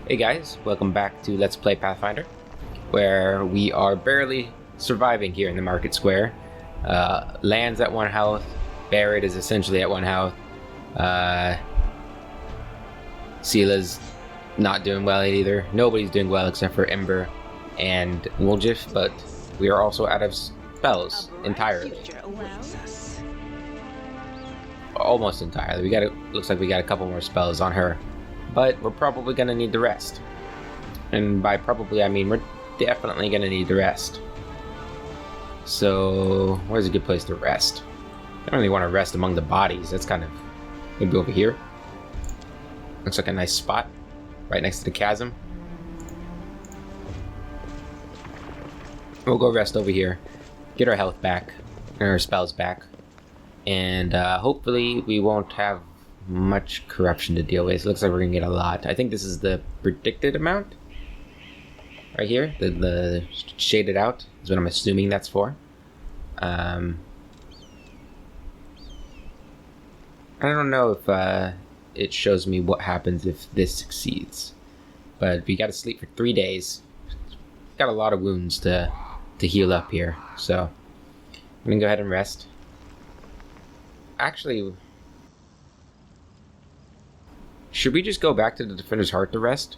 Hey guys, welcome back to Let's Play Pathfinder, where we are barely surviving here in the market square. Land's at 1 health, Barrett is essentially at 1 health, Seela's not doing well either. Nobody's doing well except for Ember and Woljif, but we are also out of spells entirely. Almost entirely. Looks like we got a couple more spells on her. But we're probably going to need the rest. And by probably, I mean we're definitely going to need the rest. So, where's a good place to rest? I don't really want to rest among the bodies. That's kind of... maybe over here. Looks like a nice spot. Right next to the chasm. We'll go rest over here. Get our health back. And our spells back. And hopefully we won't have much corruption to deal with. It looks like we're gonna get a lot. I think this is the predicted amount right here. The shaded out is what I'm assuming that's for. I don't know if it shows me what happens if this succeeds, but we gotta sleep for 3 days. Got a lot of wounds to heal up here, so I'm gonna go ahead and rest. Actually, should we just go back to the Defender's Heart to rest?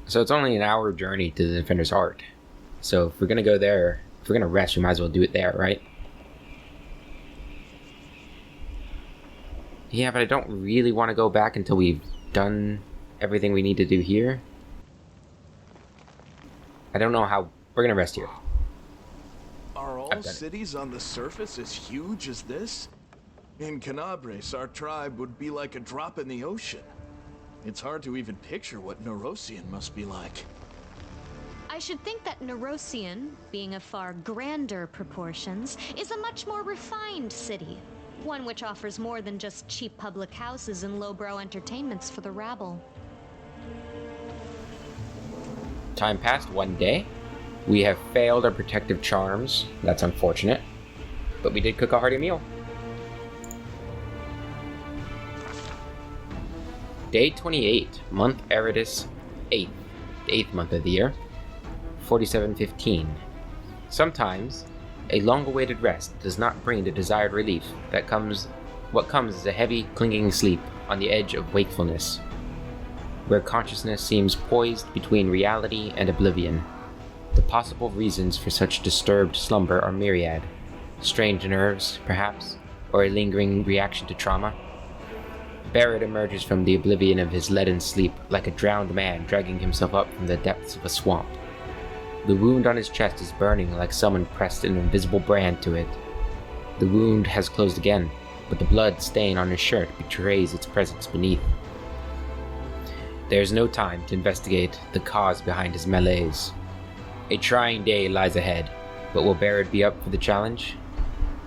So it's only an hour journey to the Defender's Heart. So if we're gonna go there, if we're gonna rest, we might as well do it there, right? Yeah, but I don't really want to go back until we've done everything we need to do here. I don't know how... we're gonna rest here. Are all cities on the surface as huge as this? In Canabres, our tribe would be like a drop in the ocean. It's hard to even picture what Neurosian must be like. I should think that Neurosian, being of far grander proportions, is a much more refined city. One which offers more than just cheap public houses and lowbrow entertainments for the rabble. Time passed 1 day. We have failed our protective charms. That's unfortunate. But we did cook a hearty meal. Day 28, month Eridus 8th, the 8th month of the year, 47:15. Sometimes, a long-awaited rest does not bring the desired relief. What comes is a heavy, clinging sleep on the edge of wakefulness, where consciousness seems poised between reality and oblivion. The possible reasons for such disturbed slumber are myriad. Strange nerves, perhaps, or a lingering reaction to trauma. Barrett emerges from the oblivion of his leaden sleep like a drowned man dragging himself up from the depths of a swamp. The wound on his chest is burning like someone pressed an invisible brand to it. The wound has closed again, but the blood stain on his shirt betrays its presence beneath. There is no time to investigate the cause behind his malaise. A trying day lies ahead, but will Barrett be up for the challenge?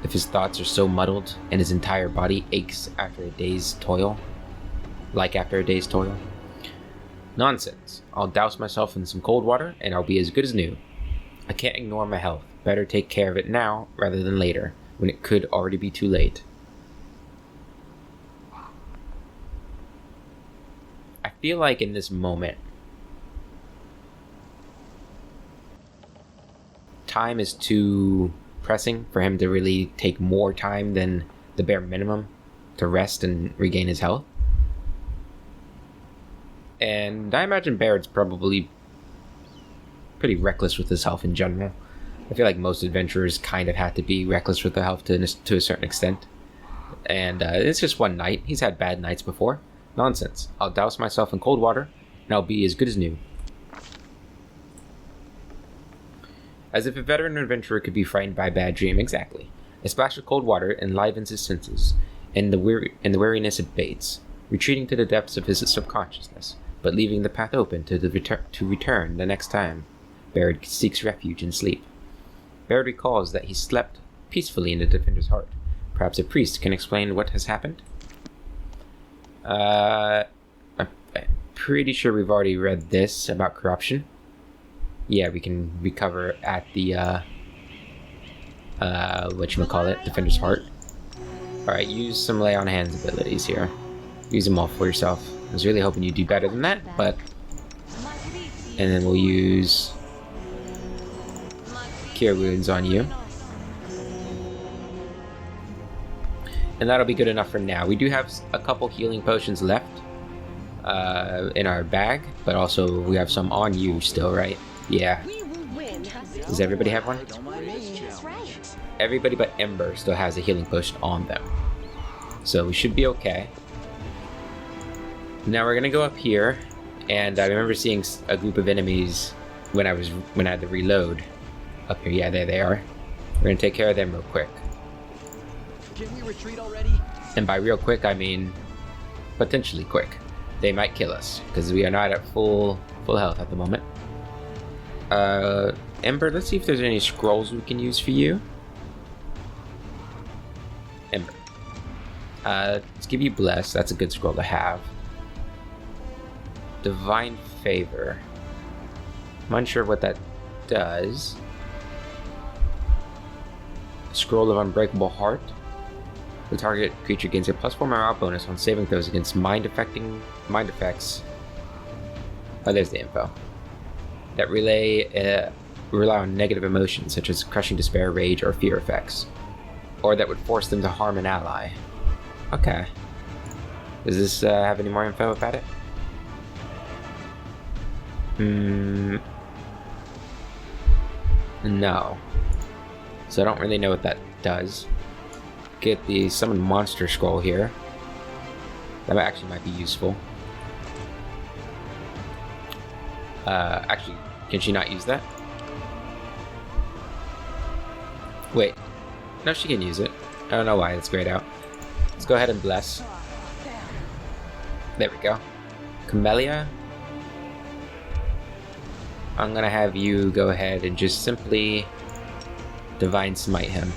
If his thoughts are so muddled and his entire body aches after a day's toil? Like after a day's toil? Nonsense. I'll douse myself in some cold water and I'll be as good as new. I can't ignore my health. Better take care of it now rather than later, when it could already be too late. I feel like in this moment, time is too pressing for him to really take more time than the bare minimum to rest and regain his health. And I imagine Barrett's probably pretty reckless with his health in general. I feel like most adventurers kind of have to be reckless with their health to a certain extent. And it's just one night. He's had bad nights before. Nonsense. I'll douse myself in cold water and I'll be as good as new. As if a veteran adventurer could be frightened by a bad dream, exactly. A splash of cold water enlivens his senses, and the weariness abates, retreating to the depths of his subconsciousness, but leaving the path open to return the next time Barrett seeks refuge in sleep. Barrett recalls that he slept peacefully in the Defender's Heart. Perhaps a priest can explain what has happened? I'm pretty sure we've already read this about corruption. Yeah, we can recover at the whatchamacallit, Defender's Heart. Alright, use some Lay on Hands abilities here. Use them all for yourself. I was really hoping you'd do better than that, but... And then we'll use... Cure Wounds on you. And that'll be good enough for now. We do have a couple healing potions left in our bag, but also we have some on you still, right? Yeah. Does everybody have one? Everybody but Ember still has a healing potion on them. So we should be okay. Now we're gonna go up here, and I remember seeing a group of enemies when I had to reload. Up here, yeah, there they are. We're gonna take care of them real quick. Can we retreat already? And by real quick, I mean potentially quick. They might kill us because we are not at full health at the moment. Ember, let's see if there's any scrolls we can use for you. Ember. Let's give you Bless. That's a good scroll to have. Divine Favor. I'm unsure what that does. Scroll of Unbreakable Heart. The target creature gains a +4 morale bonus on saving throws against mind effects. Oh, there's the info. That rely on negative emotions such as crushing despair, rage, or fear effects, or that would force them to harm an ally. Okay. Does this have any more info about it? No. So I don't really know what that does. Get the Summon Monster Scroll here. That actually might be useful. Actually, can she not use that? Wait. No, she can use it. I don't know why it's grayed out. Let's go ahead and Bless. There we go. Camellia. I'm gonna have you go ahead and just simply Divine Smite him.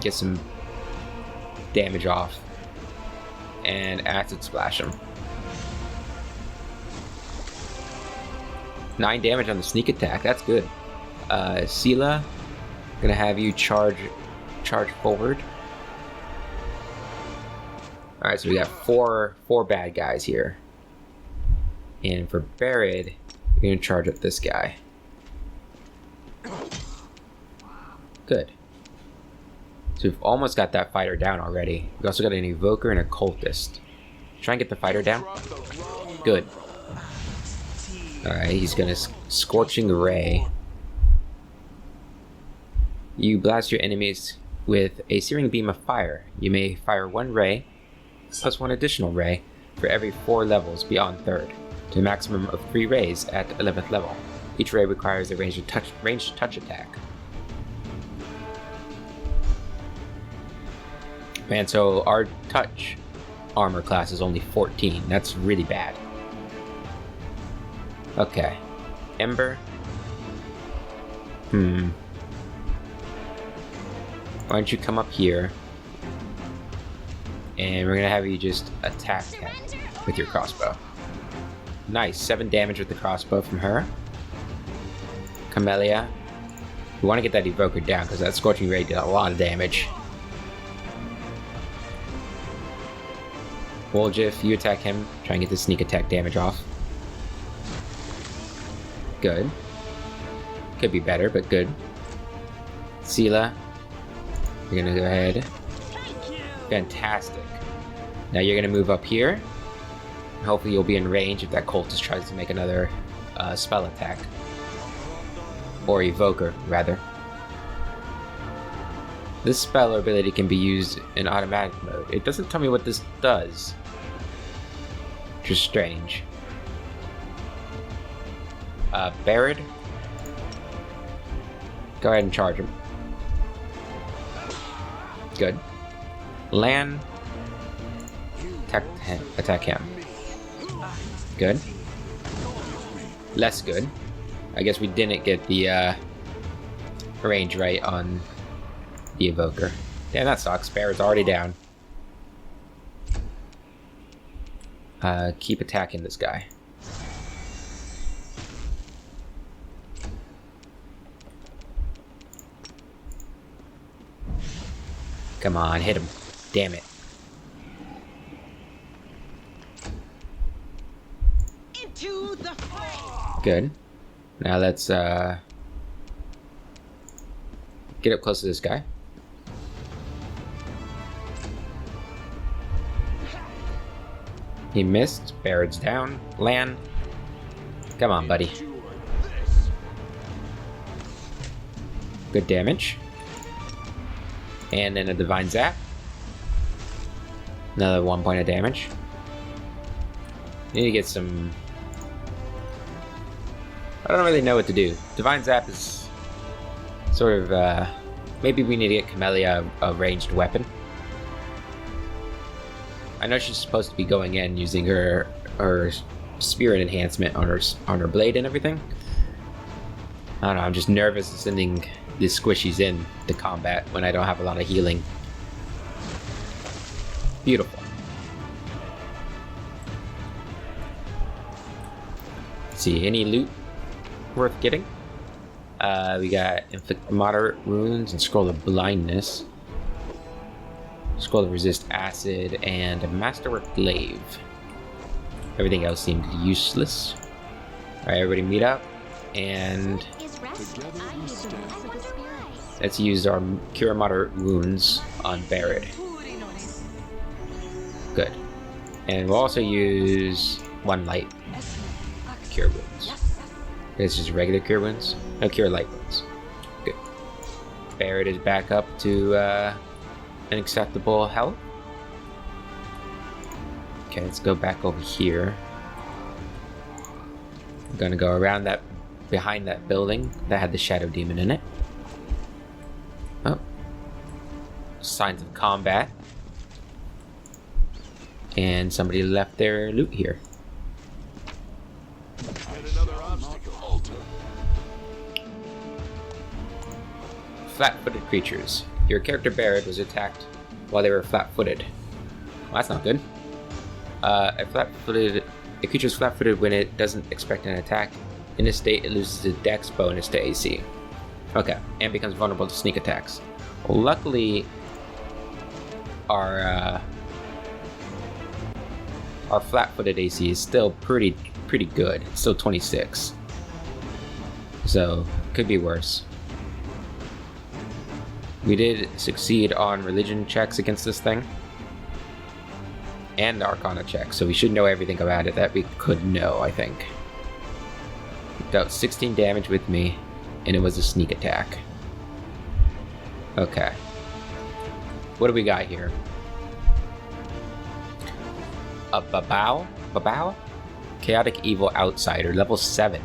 Get some damage off. And Acid Splash him. 9 damage on the sneak attack, that's good. Sela, gonna have you charge forward. Alright, so we got four bad guys here. And for Barid, you're gonna charge up this guy. Good. So we've almost got that fighter down already. We also got an Evoker and a Cultist. Try and get the fighter down. Good. Alright, he's gonna Scorching Ray. You blast your enemies with a Searing Beam of Fire. You may fire 1 ray, plus 1 additional ray, for every 4 levels beyond 3rd, to a maximum of 3 rays at 11th level. Each ray requires a ranged touch attack. Man, so our touch armor class is only 14. That's really bad. Okay. Ember. Why don't you come up here, and we're gonna have you just attack him with your crossbow. Nice, 7 damage with the crossbow from her. Camellia. We want to get that Evoker down because that Scorching Ray did a lot of damage. Woljif, you attack him. Try and get the sneak attack damage off. Good. Could be better, but good. Sela, you're gonna go ahead. Fantastic. Now you're gonna move up here. Hopefully you'll be in range if that cultist tries to make another spell attack. Or Evoker, rather. This spell or ability can be used in automatic mode. It doesn't tell me what this does, which is strange. Barid, go ahead and charge him. Good. Lan, attack him. Good. Less good. I guess we didn't get the range right on the Evoker. Damn, that sucks. Barid's already down. Keep attacking this guy. Come on, hit him. Damn it. Good. Now let's get up close to this guy. He missed. Barrett's down. Land. Come on, buddy. Good damage. And then a Divine Zap. Another 1 point of damage. Need to get some... I don't really know what to do. Divine Zap is sort of, maybe we need to get Camellia a ranged weapon. I know she's supposed to be going in using her spirit enhancement on her blade and everything. I don't know, I'm just nervous of sending the squishies in to combat when I don't have a lot of healing. Beautiful. Let's see, any loot worth getting? We got inflict moderate wounds and scroll of blindness. Scroll to resist acid, and a masterwork glaive. Everything else seemed useless. Alright, everybody meet up, and let's use our cure moderate wounds on Barrett. Good. And we'll also use one light cure wounds. It's just regular cure wounds? No, cure light wounds. Good. Barrett is back up to an acceptable health. Okay, let's go back over here. I'm gonna go around that, behind that building that had the Shadow Demon in it. Oh. Signs of combat. And somebody left their loot here. Flat-footed creatures. Your character Barrett was attacked while they were flat-footed. Well, that's not good. A creature is flat-footed when it doesn't expect an attack. In this state, it loses its dex bonus to AC. Okay, and becomes vulnerable to sneak attacks. Well, luckily, our flat-footed AC is still pretty good. It's still 26. So, could be worse. We did succeed on religion checks against this thing. And Arcana checks, so we should know everything about it that we could know, I think. It dealt 16 damage with me, and it was a sneak attack. Okay. What do we got here? A Babau? Babau? Chaotic Evil Outsider, level 7.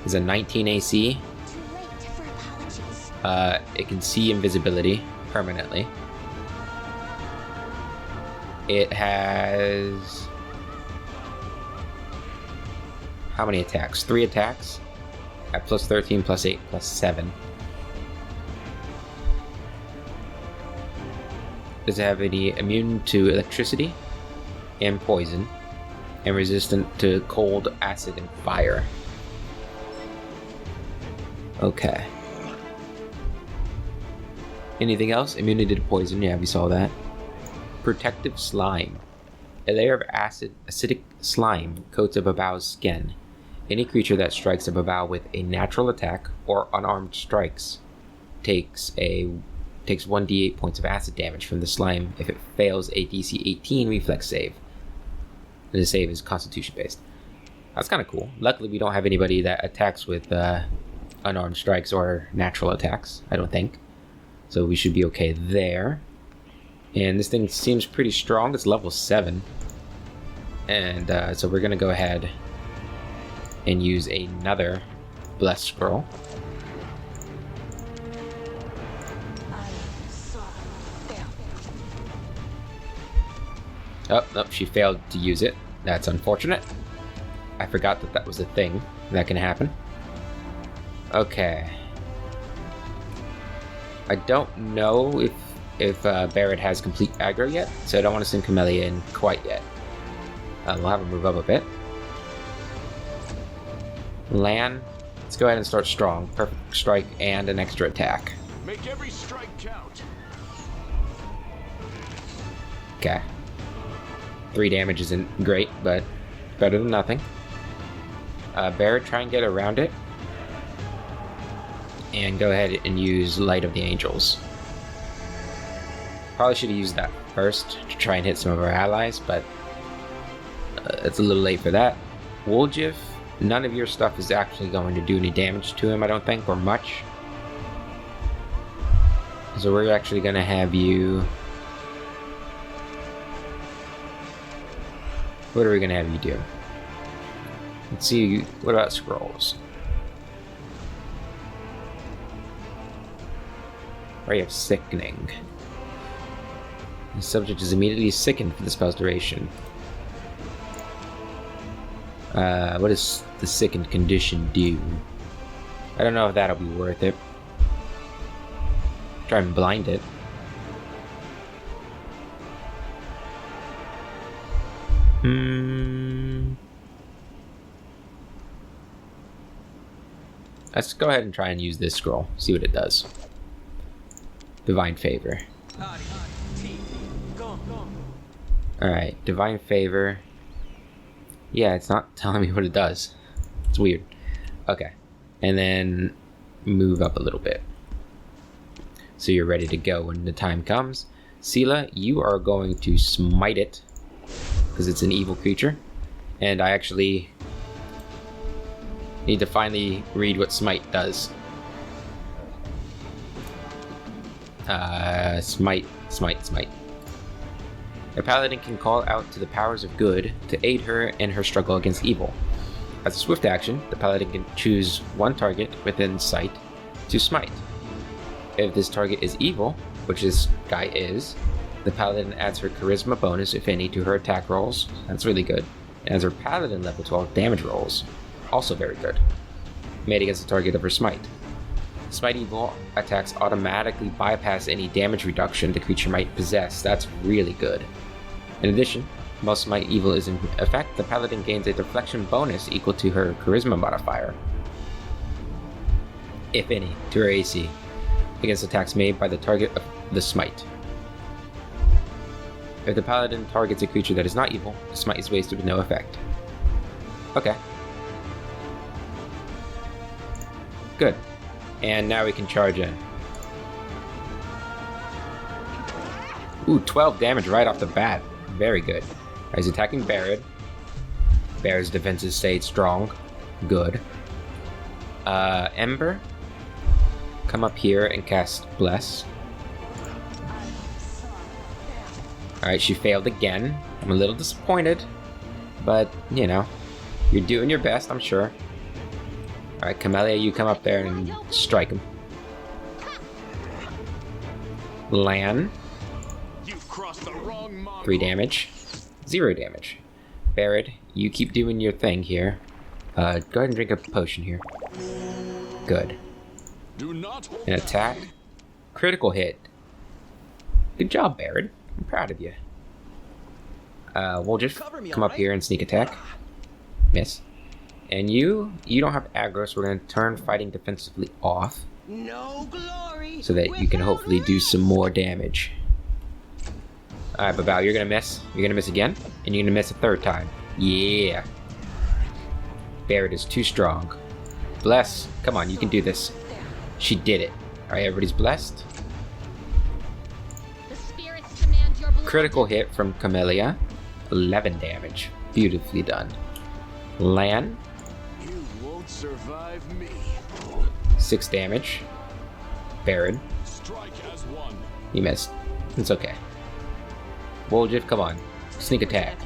Is a 19 AC. It can see invisibility permanently. It has... how many attacks? 3 attacks? At plus 13, plus 8, plus 7. Does it have any immune to electricity and poison, and resistant to cold, acid, and fire? Okay. Anything else? Immunity to poison, yeah, we saw that. Protective slime. A layer of acidic slime coats a Babau's skin. Any creature that strikes a Babau with a natural attack or unarmed strikes takes 1d8 points of acid damage from the slime if it fails a DC 18 reflex save. The save is constitution based. That's kind of cool. Luckily we don't have anybody that attacks with unarmed strikes or natural attacks, I don't think. So we should be okay there. And this thing seems pretty strong. It's level 7. And so we're going to go ahead and use another Blessed Scroll. Oh, nope, she failed to use it. That's unfortunate. I forgot that that was a thing that can happen. Okay. I don't know if Barrett has complete aggro yet, so I don't want to send Camellia in quite yet. We'll have her move up a bit. Lan, let's go ahead and start strong. Perfect strike and an extra attack. Make every strike count. Okay. 3 damage isn't great, but better than nothing. Barrett, try and get around it. And go ahead and use Light of the Angels. Probably should have used that first to try and hit some of our allies, but it's a little late for that. Woljif, none of your stuff is actually going to do any damage to him, I don't think, or much. So we're actually going to have you... What are we going to have you do? Let's see, what about scrolls? Ray of Sickening. The subject is immediately sickened for the spell's duration. What does the sickened condition do? I don't know if that'll be worth it. Try and blind it. Let's go ahead and try and use this scroll. See what it does. Divine Favor. Alright, Divine Favor. Yeah, it's not telling me what it does. It's weird. Okay. And then move up a little bit. So you're ready to go when the time comes. Sela, you are going to smite it, because it's an evil creature. And I actually need to finally read what smite does. Smite. A paladin can call out to the powers of good to aid her in her struggle against evil. As a swift action, the paladin can choose one target within sight to smite. If this target is evil, which this guy is, the paladin adds her charisma bonus, if any, to her attack rolls. That's really good. And as her paladin level 12 damage rolls. Also very good. Made against the target of her smite. Smite evil attacks automatically bypass any damage reduction the creature might possess. That's really good. In addition, while Smite evil is in effect, the paladin gains a deflection bonus equal to her charisma modifier, if any, to her AC, against attacks made by the target of the smite. If the paladin targets a creature that is not evil, the smite is wasted with no effect. Okay. Good. And now we can charge in. Ooh, 12 damage right off the bat. Very good. He's attacking Barrett. Barrett's defenses stayed strong. Good. Ember, come up here and cast Bless. Alright, she failed again. I'm a little disappointed, but, you know, you're doing your best, I'm sure. Alright, Camellia, you come up there and strike him. Lan. 3 damage. 0 damage. Barrett, you keep doing your thing here. Go ahead and drink a potion here. Good. An attack. Critical hit. Good job, Barrett. I'm proud of you. We'll just come up here and sneak attack. Miss. And you don't have aggro, so we're going to turn fighting defensively off. So that you can hopefully do some more damage. Alright, Babau, you're going to miss. You're going to miss again. And you're going to miss a third time. Yeah. Barrett is too strong. Bless. Come on, you can do this. She did it. Alright, everybody's blessed. Critical hit from Camellia. 11 damage. Beautifully done. Lan. You won't survive me. 6 damage. Baron. You missed. It's okay. Woljif, come on. Sneak attack.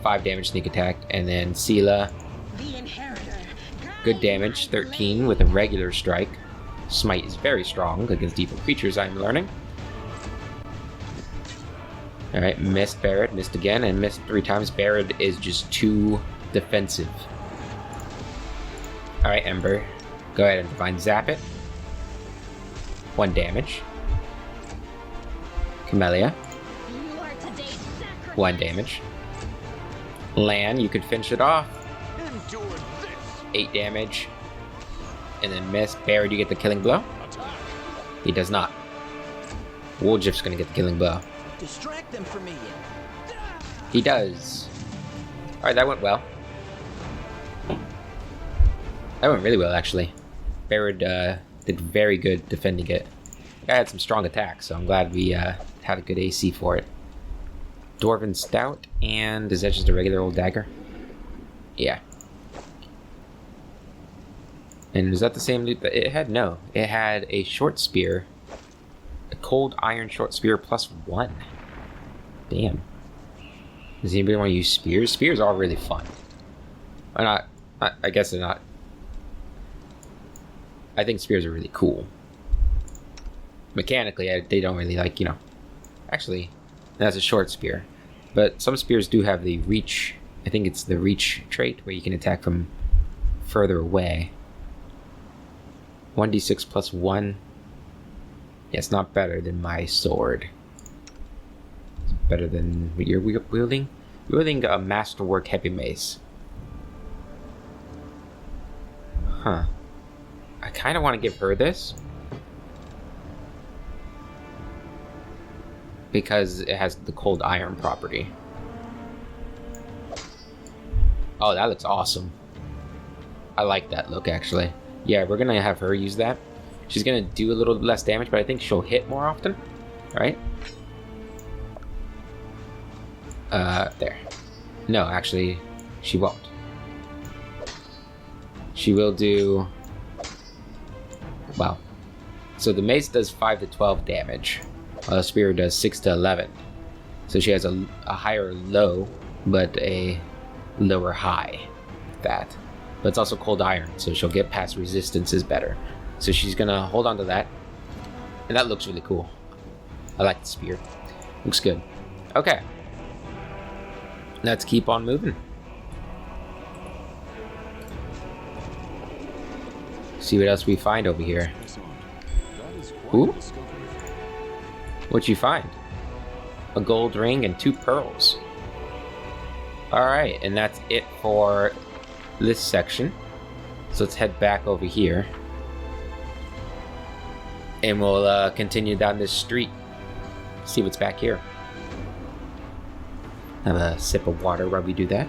5 damage sneak attack. And then Sela. Good damage. 13 with a regular strike. Smite is very strong against evil creatures, I'm learning. Alright, missed Barrett, missed again, and missed 3 times. Barrett is just too defensive. Alright, Ember. Go ahead and Divine Zap it. 1 damage. Camellia. 1 damage. Lan, you could finish it off. 8 damage. And then miss. Barrett, you get the killing blow? He does not. Woljif's gonna get the killing blow. Distract them from me. He does. Alright, that went well. That went really well, actually. Barrett did very good defending it. Guy had some strong attacks, so I'm glad we had a good AC for it. Dwarven Stout, and is that just a regular old dagger? Yeah. And is that the same loot that it had? No. It had a short spear. A cold iron short spear +1. Damn. Does anybody want to use spears? Spears are really fun. Why not? I guess they're not. I think spears are really cool. Mechanically, they don't really like, you know. Actually, that's a short spear. But some spears do have the reach. I think it's the reach trait where you can attack from further away. 1d6 +1. Yeah, it's not better than my sword. It's better than what you're wielding. You're wielding a masterwork heavy mace. Huh. I kind of want to give her this. Because it has the cold iron property. Oh, that looks awesome. I like that look, actually. Yeah, we're gonna have her use that. She's gonna do a little less damage, but I think she'll hit more often. Right? There. No, actually, she won't. She will do... Wow. So the mace does 5 to 12 damage. While the spear does 6 to 11. So she has a higher low, but a lower high. That. But it's also cold iron, so she'll get past resistances better. So she's gonna hold on to that. And that looks really cool. I like the spear. Looks good. Okay. Let's keep on moving. See what else we find over here. Ooh. What'd you find? A gold ring and 2 pearls. Alright, and that's it for this section. So let's head back over here. And we'll continue down this street. See what's back here. Have a sip of water while we do that.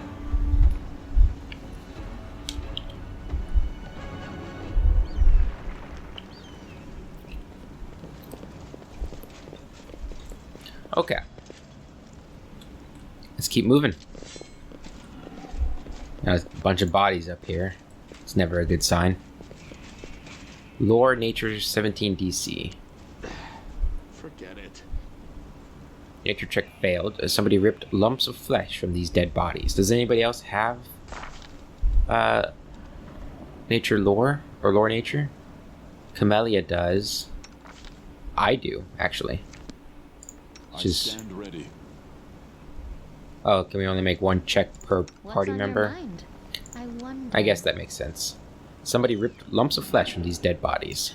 Okay. Let's keep moving. There's a bunch of bodies up here. It's never a good sign. Lore Nature 17 DC. Forget it. Nature check failed as somebody ripped lumps of flesh from these dead bodies. Does anybody else have nature lore or lore nature? Camellia does. I do, actually. Just... stand ready. Oh, can we only make 1 check per party member? I wonder. I guess that makes sense. Somebody ripped lumps of flesh from these dead bodies.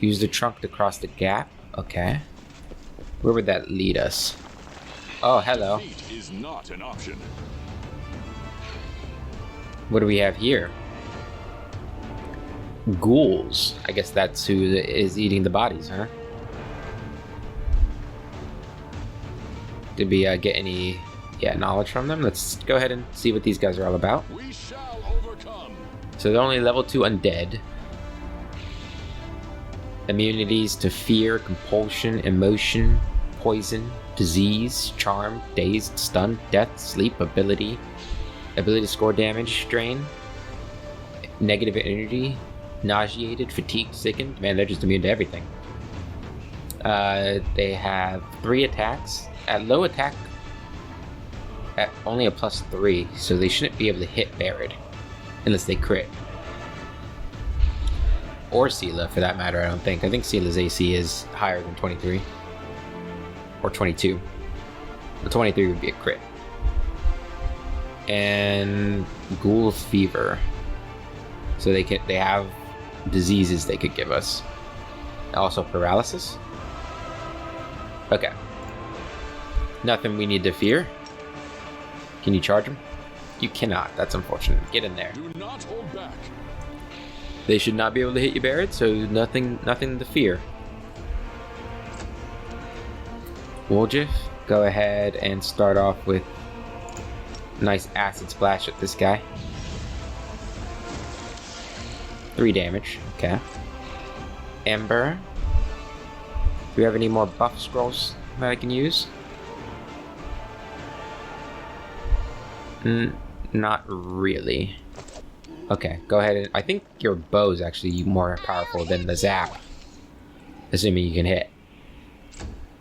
Use the trunk to cross the gap. Okay. Where would that lead us? Oh, hello. Defeat is not an option. What do we have here? Ghouls. I guess that's who is eating the bodies, huh? Did we get any knowledge from them? Let's go ahead and see what these guys are all about. We shall overcome. So they're only level 2 undead. Immunities to fear, compulsion, emotion, poison, disease, charm, dazed, stunned, death, sleep, ability to score damage, strain, negative energy, nauseated, fatigued, sickened. Man, they're just immune to everything. They have 3 attacks. At low attack, at only a +3, so they shouldn't be able to hit Barrett unless they crit. Or Sela, for that matter, I don't think. I think Sela's AC is higher than 23. Or 22. The 23 would be a crit. And Ghoul Fever. So they have diseases they could give us. Also paralysis. Okay. Nothing we need to fear. Can you charge them? You cannot. That's unfortunate. Get in there. Do not hold back. They should not be able to hit you, Barrett, so nothing to fear. Woljif, go ahead and start off with nice acid splash at this guy. 3 damage, okay. Ember. Do we have any more buff scrolls that I can use? Not really. Okay, go ahead and... I think your bow is actually more powerful than the zap. Assuming you can hit.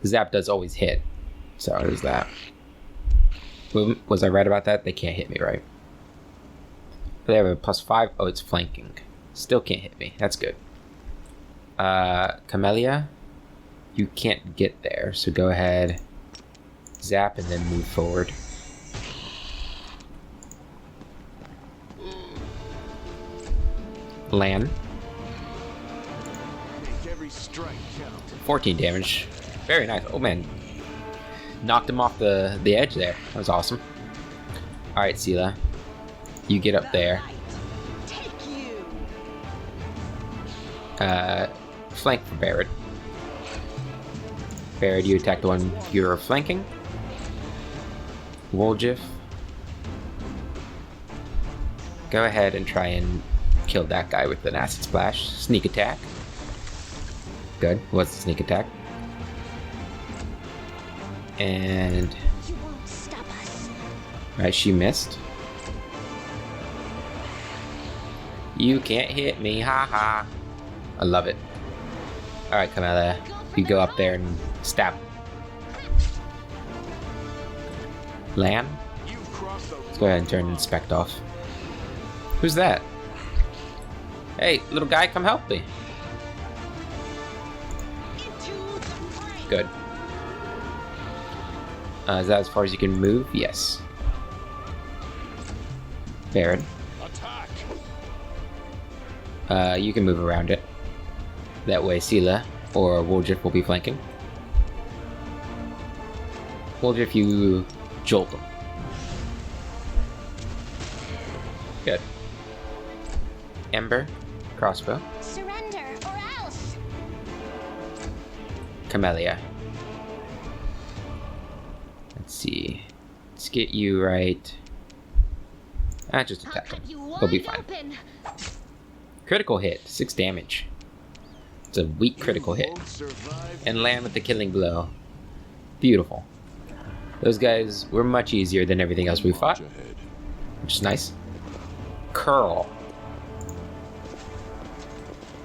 The zap does always hit. So there's that. Was I right about that? They can't hit me, right? They have a +5. Oh, it's flanking. Still can't hit me. That's good. Camellia, you can't get there, so go ahead, zap, and then move forward. Lan. Make every strike count. 14 damage. Very nice. Oh man. Knocked him off the edge there. That was awesome. Alright, Sela. You get up there. Flank for Barret. Barret, you attack the one you're flanking. Woljif. Go ahead and try and kill that guy with an acid splash. Sneak attack. Good. What's the sneak attack? And... You won't stop us. Right, she missed. You can't hit me, haha. I love it. Alright, Camellia. You go up there and stab. Lan? Let's go ahead and turn inspect off. Who's that? Hey, little guy, come help me. Good. Is that as far as you can move? Yes. Barret. You can move around it. That way Sela or Woljif will be flanking. Woljif, you jolt them. Good. Ember, crossbow. Surrender or else. Camellia. Let's see. Let's get you right. Just attack him. He'll be fine. Critical hit, 6 damage. It's a weak critical hit. And land with the killing blow. Beautiful. Those guys were much easier than everything else we fought, which is nice. Curl.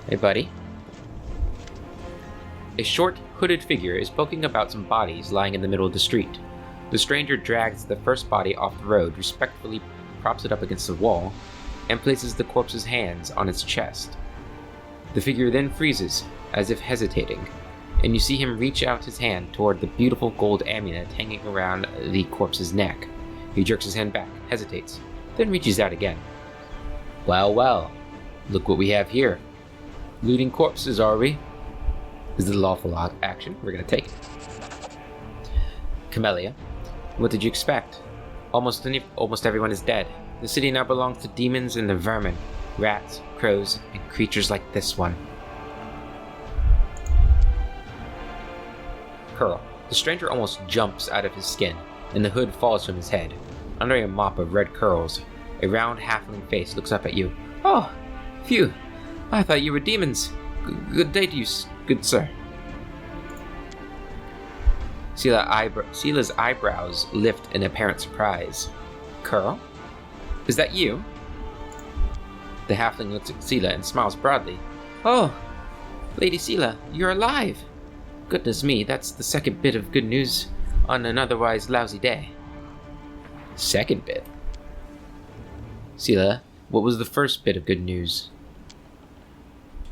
Hey, buddy. A short, hooded figure is poking about some bodies lying in the middle of the street. The stranger drags the first body off the road, respectfully props it up against the wall, and places the corpse's hands on its chest. The figure then freezes, as if hesitating, and you see him reach out his hand toward the beautiful gold amulet hanging around the corpse's neck. He jerks his hand back, hesitates, then reaches out again. Well, well, look what we have here. Looting corpses, are we? Is it a lawful action? We're gonna take it. Camellia, what did you expect? Almost everyone is dead. The city now belongs to demons and the vermin, rats, crows, and creatures like this one. Curl. The stranger almost jumps out of his skin, and the hood falls from his head. Under a mop of red curls, a round halfling face looks up at you. Oh, phew! I thought you were demons. Good day to you, good sir. Sela's eyebrows lift in apparent surprise. Curl? Is that you? The halfling looks at Sela and smiles broadly. Oh, Lady Sela, you're alive! Goodness me, that's the second bit of good news on an otherwise lousy day. Second bit? Sela, what was the first bit of good news?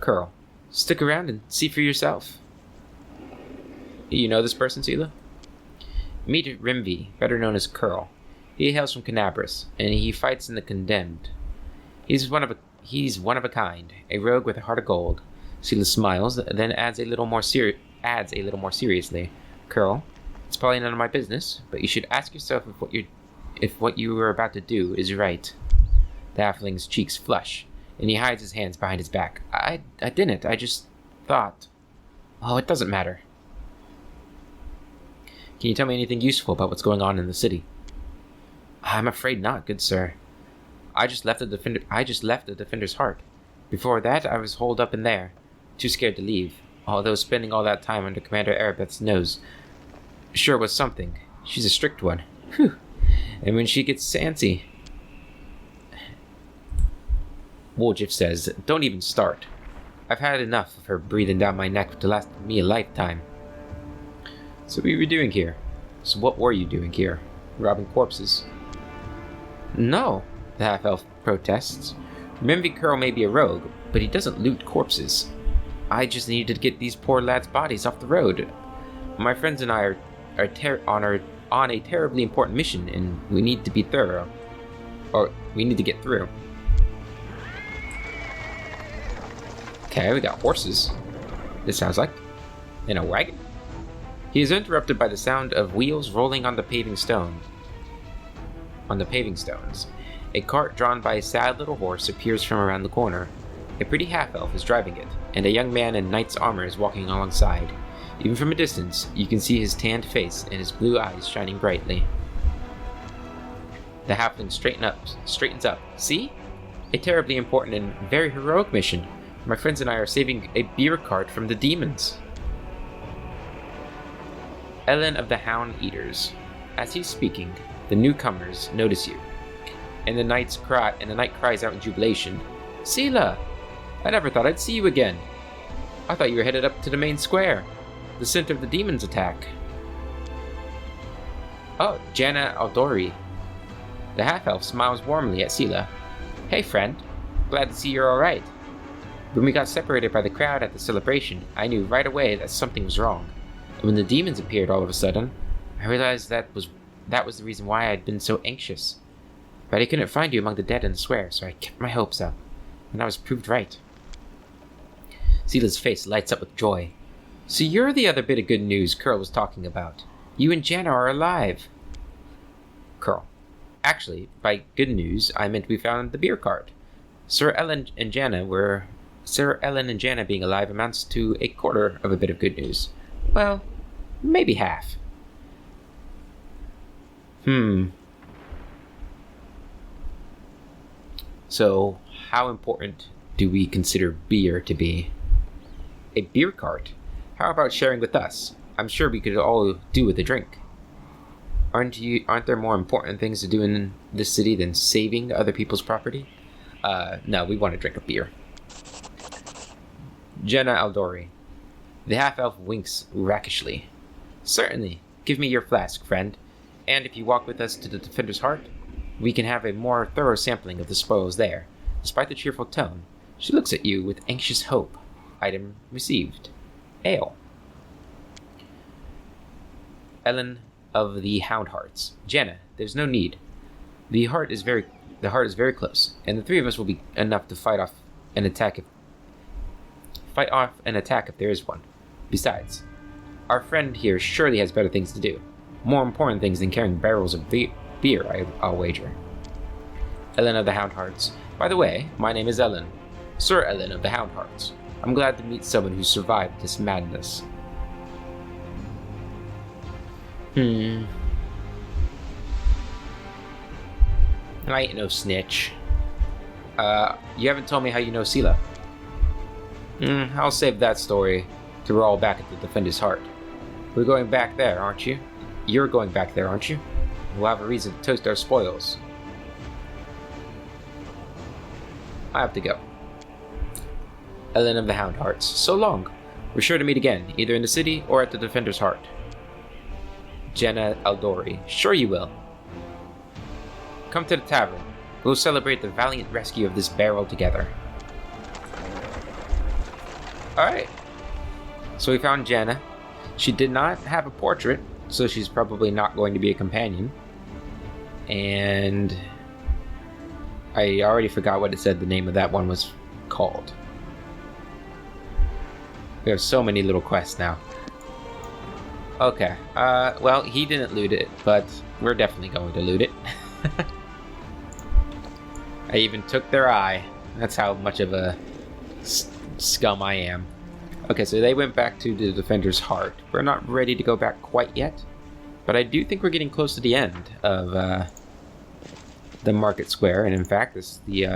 Curl, stick around and see for yourself. You know this person, Sela? Meet Rimvi, better known as Curl. He hails from Canabris, and he fights in the Condemned. He's one of a kind, a rogue with a heart of gold. Sela smiles, then adds a little more seriously. Curl, it's probably none of my business, but you should ask yourself if what you were about to do is right. The halfling's cheeks flush, and he hides his hands behind his back. I didn't, I just thought. Oh, it doesn't matter. Can you tell me anything useful about what's going on in the city? I'm afraid not, good sir. I just left the Defender's Heart. Before that, I was holed up in there, too scared to leave, although spending all that time under Commander Arabeth's nose sure was something. She's a strict one. Whew. And when she gets antsy... Woljif says, don't even start. I've had enough of her breathing down my neck to last me a lifetime. So what were you doing here? So what were you doing here? Robbing corpses? No, the half-elf protests. Mimvy Curl may be a rogue, but he doesn't loot corpses. I just needed to get these poor lads' bodies off the road. My friends and I are on a terribly important mission, and we need to be thorough. Or, we need to get through. Okay, we got horses. This sounds like. In a wagon. He is interrupted by the sound of wheels rolling on the paving stones. A cart drawn by a sad little horse appears from around the corner. A pretty half-elf is driving it, and a young man in knight's armor is walking alongside. Even from a distance, you can see his tanned face and his blue eyes shining brightly. The halfling straightens up. See? A terribly important and very heroic mission. My friends and I are saving a beer cart from the demons. Ellen of the Hound Eaters. As he's speaking, the newcomers notice you, and the knight cries out in jubilation, Sela! I never thought I'd see you again. I thought you were headed up to the main square, the center of the demons' attack. Oh, Janna Aldori. The half-elf smiles warmly at Sela. Hey friend, glad to see you're alright. When we got separated by the crowd at the celebration, I knew right away that something was wrong. And when the demons appeared all of a sudden, I realized that was the reason why I'd been so anxious. But I couldn't find you among the dead in the square, so I kept my hopes up. And I was proved right. Sela's face lights up with joy. So you're the other bit of good news Curl was talking about. You and Janna are alive. Curl. Actually, by good news, I meant we found the beer cart. Sir Ellen and Janna being alive amounts to a quarter of a bit of good news. Well, maybe half. So, how important do we consider beer to be? A beer cart? How about sharing with us? I'm sure we could all do with a drink. Aren't there more important things to do in this city than saving other people's property? No, we want to drink a beer. Janna Aldori. The half-elf winks rakishly. Certainly. Give me your flask, friend. And if you walk with us to the Defender's Heart, we can have a more thorough sampling of the spoils there. Despite the cheerful tone, she looks at you with anxious hope. Item received. Ale. Ellen of the Hound Hearts. Janna, there's no need. The heart is very close, and the three of us will be enough to fight off an attack if there is one. Besides, our friend here surely has better things to do. More important things than carrying barrels of beer, I'll wager. Ellen of the Hound Hearts. By the way, my name is Ellen. Sir Ellen of the Hound Hearts. I'm glad to meet someone who survived this madness. I ain't no snitch. You haven't told me how you know Sela. I'll save that story till we're all back at the Defender's Heart. We're going back there, aren't you? You're going back there, aren't you? We'll have a reason to toast our spoils. I have to go. Ellen of the Hound Hearts. So long. We're sure to meet again, either in the city or at the Defender's Heart. Janna Aldori. Sure you will. Come to the tavern. We'll celebrate the valiant rescue of this barrel together. Alright. So we found Janna. She did not have a portrait, so she's probably not going to be a companion. And I already forgot what it said the name of that one was called. We have so many little quests now. Okay, well, he didn't loot it, but we're definitely going to loot it. I even took their eye. That's how much of a scum I am. Okay, so they went back to the Defender's Heart. We're not ready to go back quite yet. But I do think we're getting close to the end of the market square, and in fact, this is the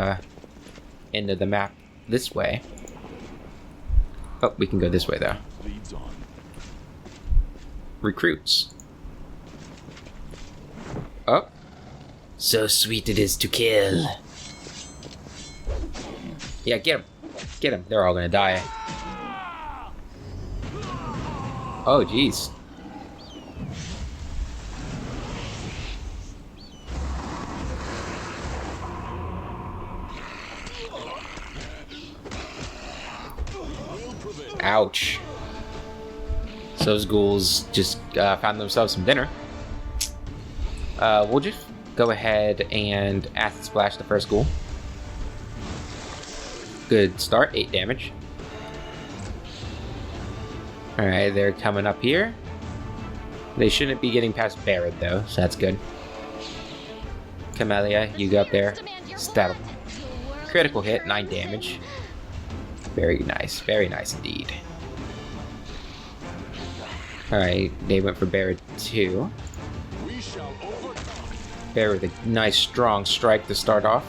end of the map this way. Oh, we can go this way though. Leads on. Recruits. Oh. So sweet it is to kill. Yeah, get him. Get him. They're all gonna die. Oh, jeez. Ouch. So those ghouls just found themselves some dinner. We'll just go ahead and acid splash the first ghoul. Good start, 8 damage. Alright, they're coming up here. They shouldn't be getting past Barrett though, so that's good. Camellia, you go up there. Stab him. Critical hit, 9 damage. Very nice indeed. Alright, they went for Barrett too. We shall overcome. Barrett with a nice strong strike to start off.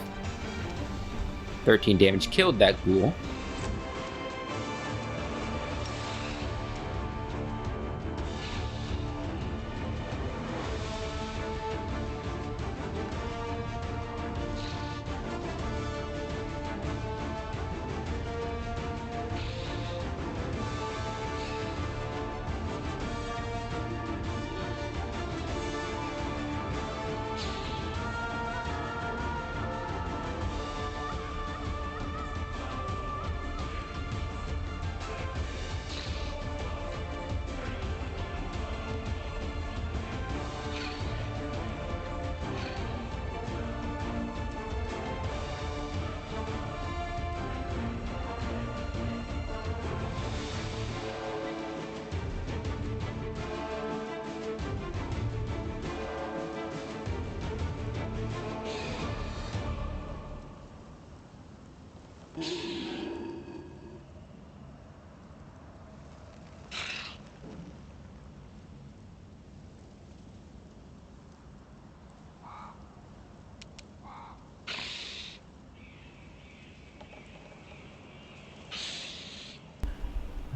13 damage, killed that ghoul.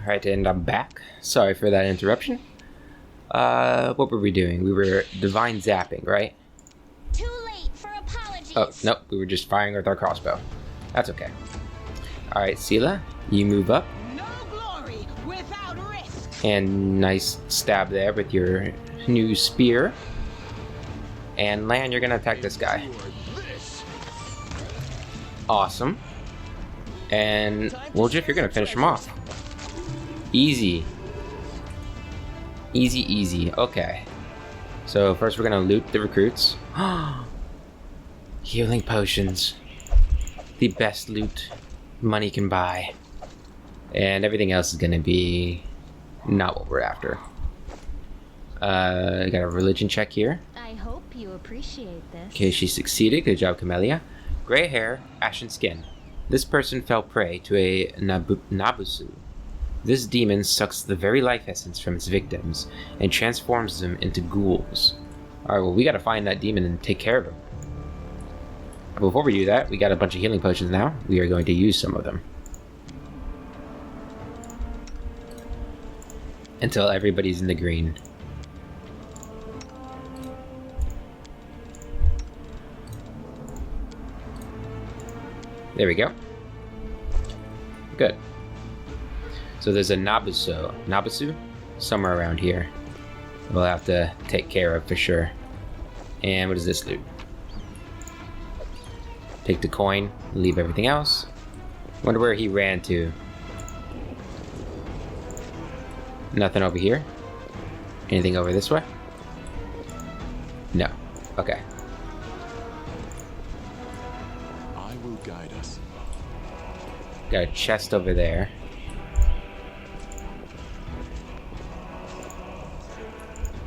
Alright, and I'm back. Sorry for that interruption. What were we doing? We were divine zapping, right? Too late for apologies. Oh, nope, we were just firing with our crossbow. That's okay. Alright, Sela, you move up. No glory without risk. And nice stab there with your new spear. And Lan, you're gonna attack this guy. Awesome. And Woljif, you're gonna finish him off. Easy. Easy, easy. Okay. So first we're gonna loot the recruits. Healing potions. The best loot money can buy. And everything else is gonna be not what we're after. I got a religion check here. I hope you appreciate this. Okay, she succeeded. Good job, Camellia. Gray hair, ashen skin. This person fell prey to a Nabusu. This demon sucks the very life essence from its victims and transforms them into ghouls. Alright, well, we gotta find that demon and take care of him. But before we do that, we got a bunch of healing potions now. We are going to use some of them. Until everybody's in the green. There we go. Good. So there's a Nabusu somewhere around here. We'll have to take care of for sure. And what is this loot? Take the coin, leave everything else. Wonder where he ran to. Nothing over here. Anything over this way? No. Okay. I will guide us. Got a chest over there.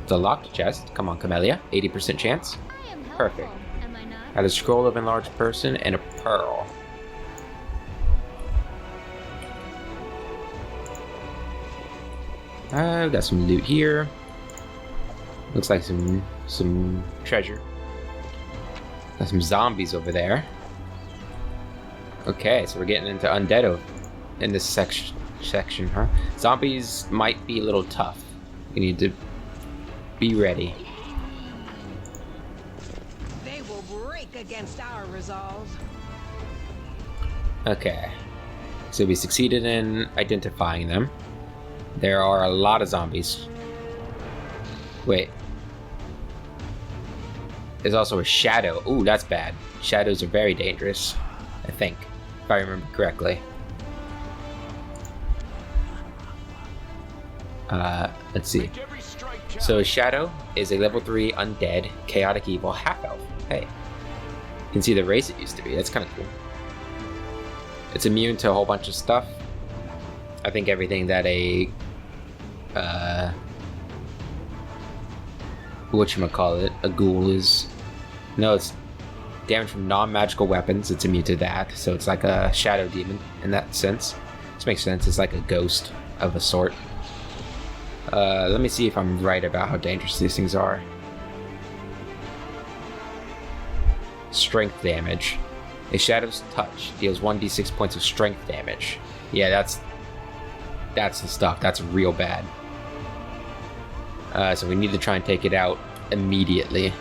It's a locked chest. Come on, Camellia. 80% chance. I am helpful, Perfect. am I not? Got a scroll of enlarged person and a pearl. Got some loot here. Looks like some treasure. Got some zombies over there. Okay, so we're getting into undead in this section, huh? Zombies might be a little tough. We need to be ready. They will break against our resolve. Okay, so we succeeded in identifying them. There are a lot of zombies. Wait. There's also a shadow. Ooh, that's bad. Shadows are very dangerous, I think, if I remember correctly. Let's see. So a shadow is a level 3 undead, chaotic evil half-elf. Hey. You can see the race it used to be. That's kind of cool. It's immune to a whole bunch of stuff. I think everything that a whatchamacallit, a ghoul is. No, it's damage from non-magical weapons. It's immune to that, so it's like a shadow demon in that sense. This makes sense. It's like a ghost of a sort. Let me see if I'm right about how dangerous these things are. Strength damage. A shadow's touch deals 1d6 points of strength damage. Yeah, that's the stuff. That's real bad. So we need to try and take it out immediately.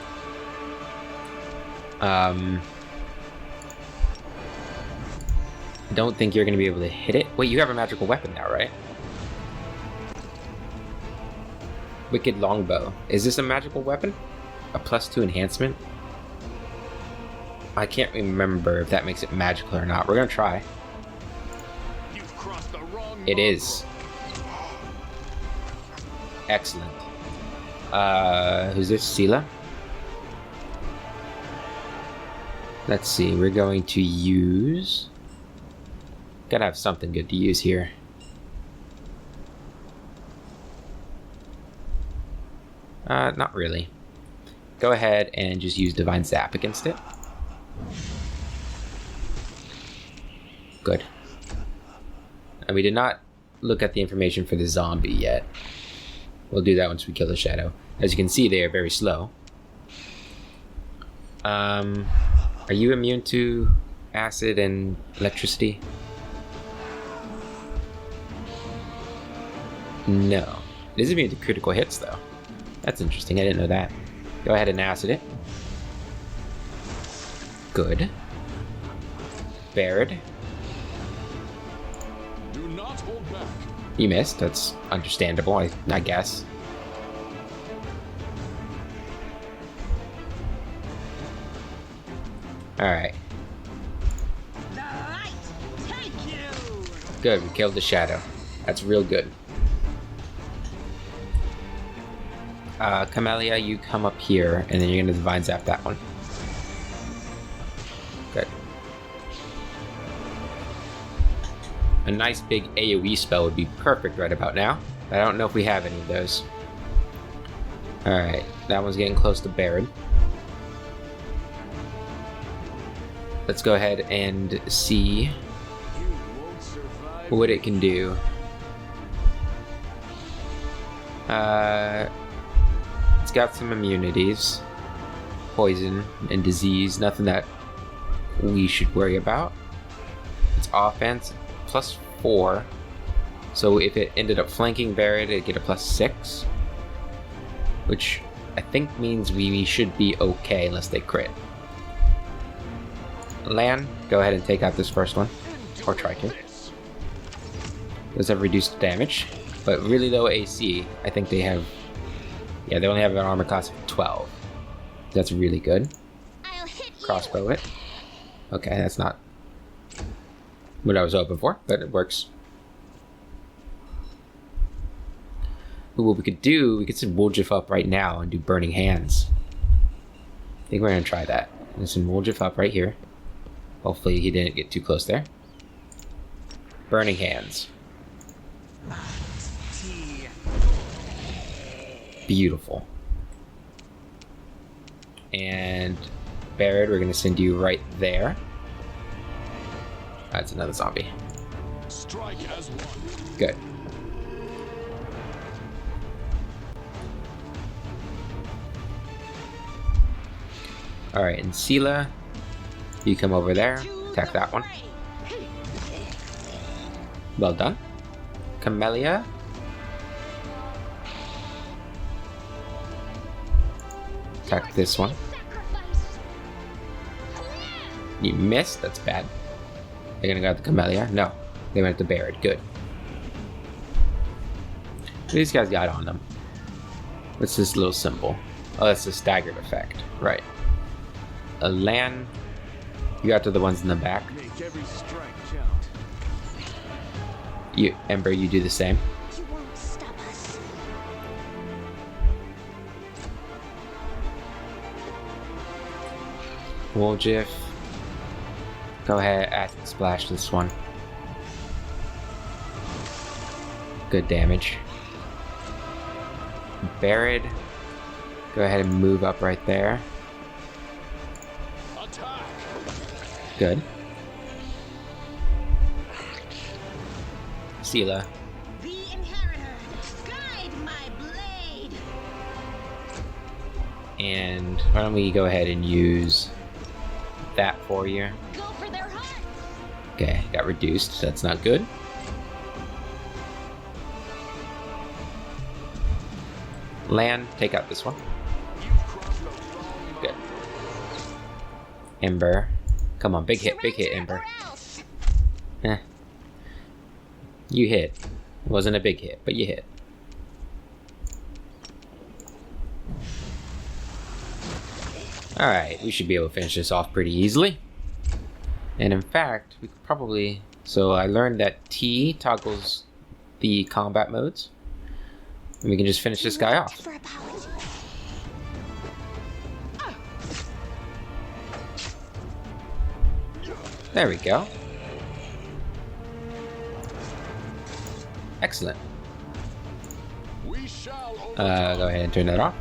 I don't think you're going to be able to hit it. Wait, you have a magical weapon now, right? Wicked Longbow. Is this a magical weapon? A +2 enhancement? I can't remember if that makes it magical or not. We're going to try. You've crossed the wrong It is. Excellent. Who's this? Sela? Let's see. We're going to use... Gotta have something good to use here. Not really. Go ahead and just use Divine Zap against it. Good. And we did not look at the information for the zombie yet. We'll do that once we kill the shadow. As you can see, they are very slow. Are you immune to acid and electricity? No. It is immune to critical hits, though. That's interesting. I didn't know that. Go ahead and acid it. Good. Barid. Do not hold back. You missed. That's understandable, I guess. Alright. The light take you. Good. We killed the shadow. That's real good. Camellia, you come up here, and then you're gonna Divine Zap that one. Good. A nice big AoE spell would be perfect right about now. I don't know if we have any of those. Alright, that one's getting close to Barid. Let's go ahead and see what it can do. It's got some immunities. Poison and disease. Nothing that we should worry about. It's offense +4. So if it ended up flanking Barid, it'd get a +6. Which I think means we should be okay unless they crit. Lan, go ahead and take out this first one. Or try to. Does have reduced damage. But really low AC. I think they have... Yeah, they only have an armor class of 12. That's really good. I'll hit you. Crossbow it. Okay, that's not what I was hoping for, but it works. Ooh, what we could do, we could send Woljif up right now and do Burning Hands. I think we're gonna try that. Let's send Woljif up right here. Hopefully he didn't get too close there. Burning Hands. Beautiful. And Barid, we're gonna send you right there. That's another zombie. Strike as one. Good. Alright, and Sela, you come over there. Attack that one. Well done. Camellia. Attack this one. You missed? That's bad. They're gonna go at the Camellia? No. They went to Barrett. Good. What these guys got on them? What's this little symbol? Oh, that's the staggered effect. Right. A land. You got to the ones in the back. Make every strike count. You, Ember, you do the same. You won't stop us. Woljif. Go ahead, acid splash this one. Good damage. Barrett. Go ahead and move up right there. Attack. Good. Sela. The inheritor, guide my blade. And why don't we go ahead and use that for you? Go for their hearts. Okay, got reduced, so that's not good. Land, take out this one. Good. Ember. Come on, big hit, Ember. Or else. Eh. You hit. It wasn't a big hit, but you hit. Alright, we should be able to finish this off pretty easily. And in fact, we could probably... So I learned that T toggles the combat modes. And we can just finish this guy off. For apology. There we go. Excellent. We shall Go ahead and turn that off.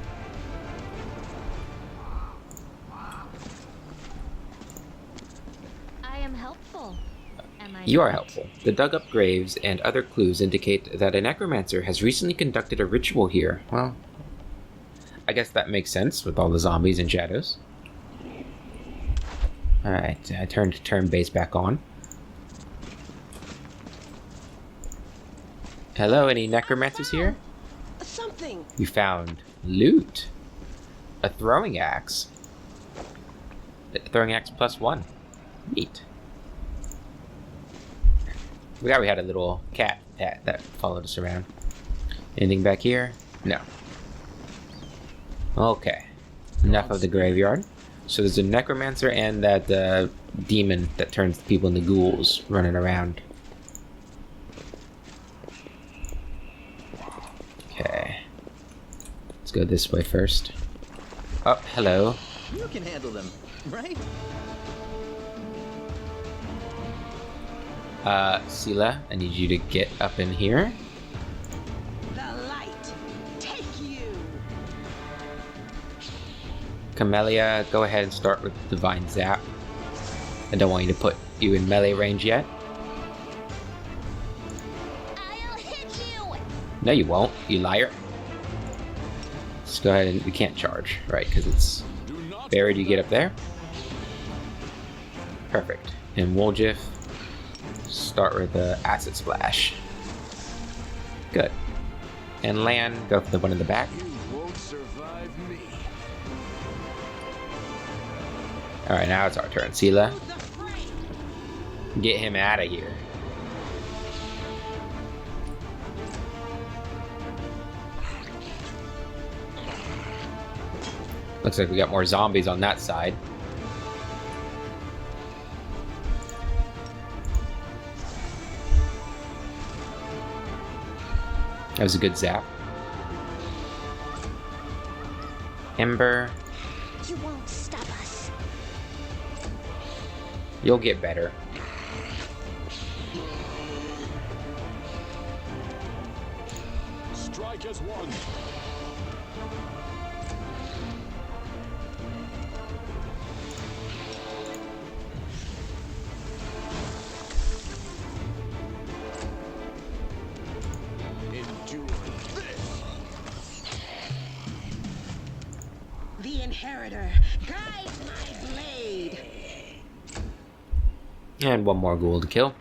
I am helpful. Am I You are not? helpful. The dug up graves and other clues indicate that a necromancer has recently conducted a ritual here. Well, I guess that makes sense with all the zombies and shadows. Alright, I turned turn base back on. Hello, any necromancers here? Something. You found loot. A throwing axe. A throwing axe +1. Neat. We had a little cat that followed us around. Anything back here? No. Okay. Enough of the graveyard. So there's a necromancer and that demon that turns people into ghouls running around. Okay. Let's go this way first. Oh, hello. You can handle them, right? Sela, I need you to get up in here. The light, take you. Camellia, go ahead and start with Divine Zap. I don't want you to put you in melee range yet. I'll hit you. No, you won't, you liar. Let's go ahead and... We can't charge, right, because it's buried. You get up there. Perfect. And Woljif, start with the Acid Splash. Good. And Land, go for the one in the back. You won't survive me. Alright, now it's our turn. Sela, The fray. get him out of here. Looks like we got more zombies on that side. That was a good zap. Ember, You won't stop us. you'll get better. strike as one. Endure this. The Inheritor, guide my blade. And one more ghoul to kill.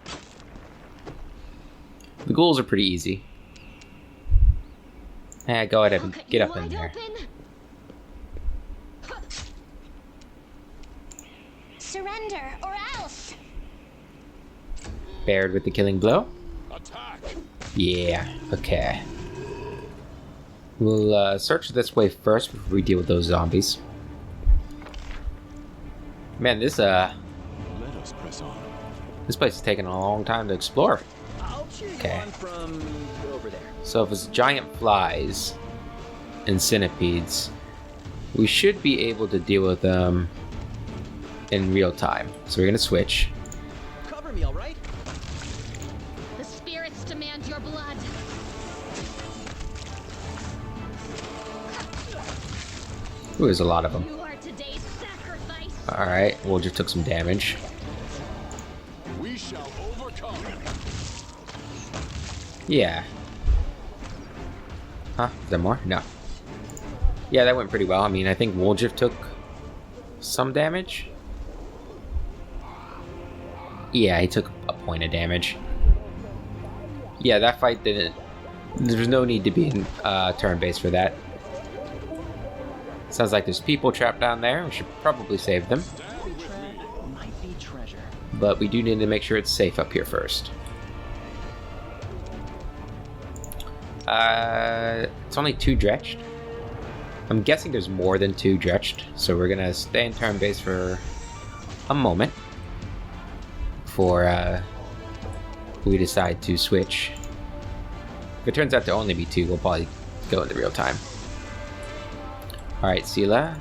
The ghouls are pretty easy. Go ahead and get up in there. Surrender or else. Bared with the killing blow. Attack. Yeah, okay. We'll search this way first before we deal with those zombies. Man, this Let us press on. this place is taking a long time to explore. I'll cheer you Okay. on from over there. So if it's giant flies and centipedes, we should be able to deal with them in real time. So we're gonna switch. Cover me, all right? The spirits demand your blood. Ooh, there's a lot of them. You are today's sacrifice. Alright, we'll just took some damage. We shall overcome. Yeah. Huh? Is there more? No. Yeah, that went pretty well. I mean, I think Woljif took some damage. Yeah, he took a point of damage. Yeah, that fight didn't... There's no need to be in turn-based for that. Sounds like there's people trapped down there. We should probably save them. Might be treasure. But we do need to make sure it's safe up here first. It's only 2 dretched. I'm guessing there's more than 2 dretched, so we're gonna stay in turn base for a moment before we decide to switch. If it turns out to only be 2, we'll probably go into real time. Alright, Sela,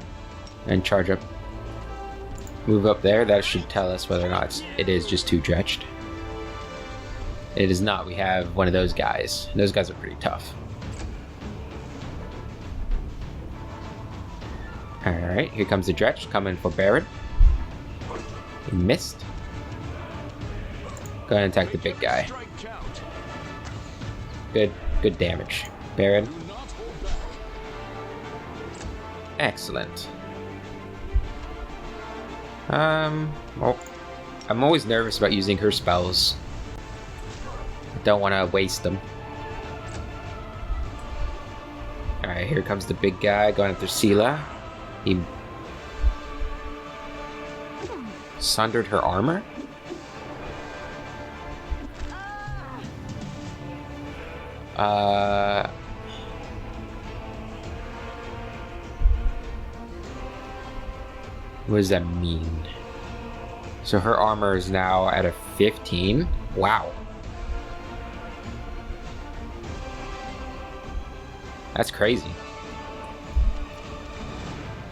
and charge up. Move up there. That should tell us whether or not it is just 2 dretched. It is not. We have one of those guys. Those guys are pretty tough. Alright, here comes the Dretch coming for Barret. He missed. Go ahead and attack the big guy. Strike count. Good damage. Barret. Do not hold back. Excellent. Well, I'm always nervous about using her spells. I don't want to waste them. Alright, here comes the big guy going after Sela. He sundered her armor? What does that mean? So her armor is now at a 15? Wow. That's crazy.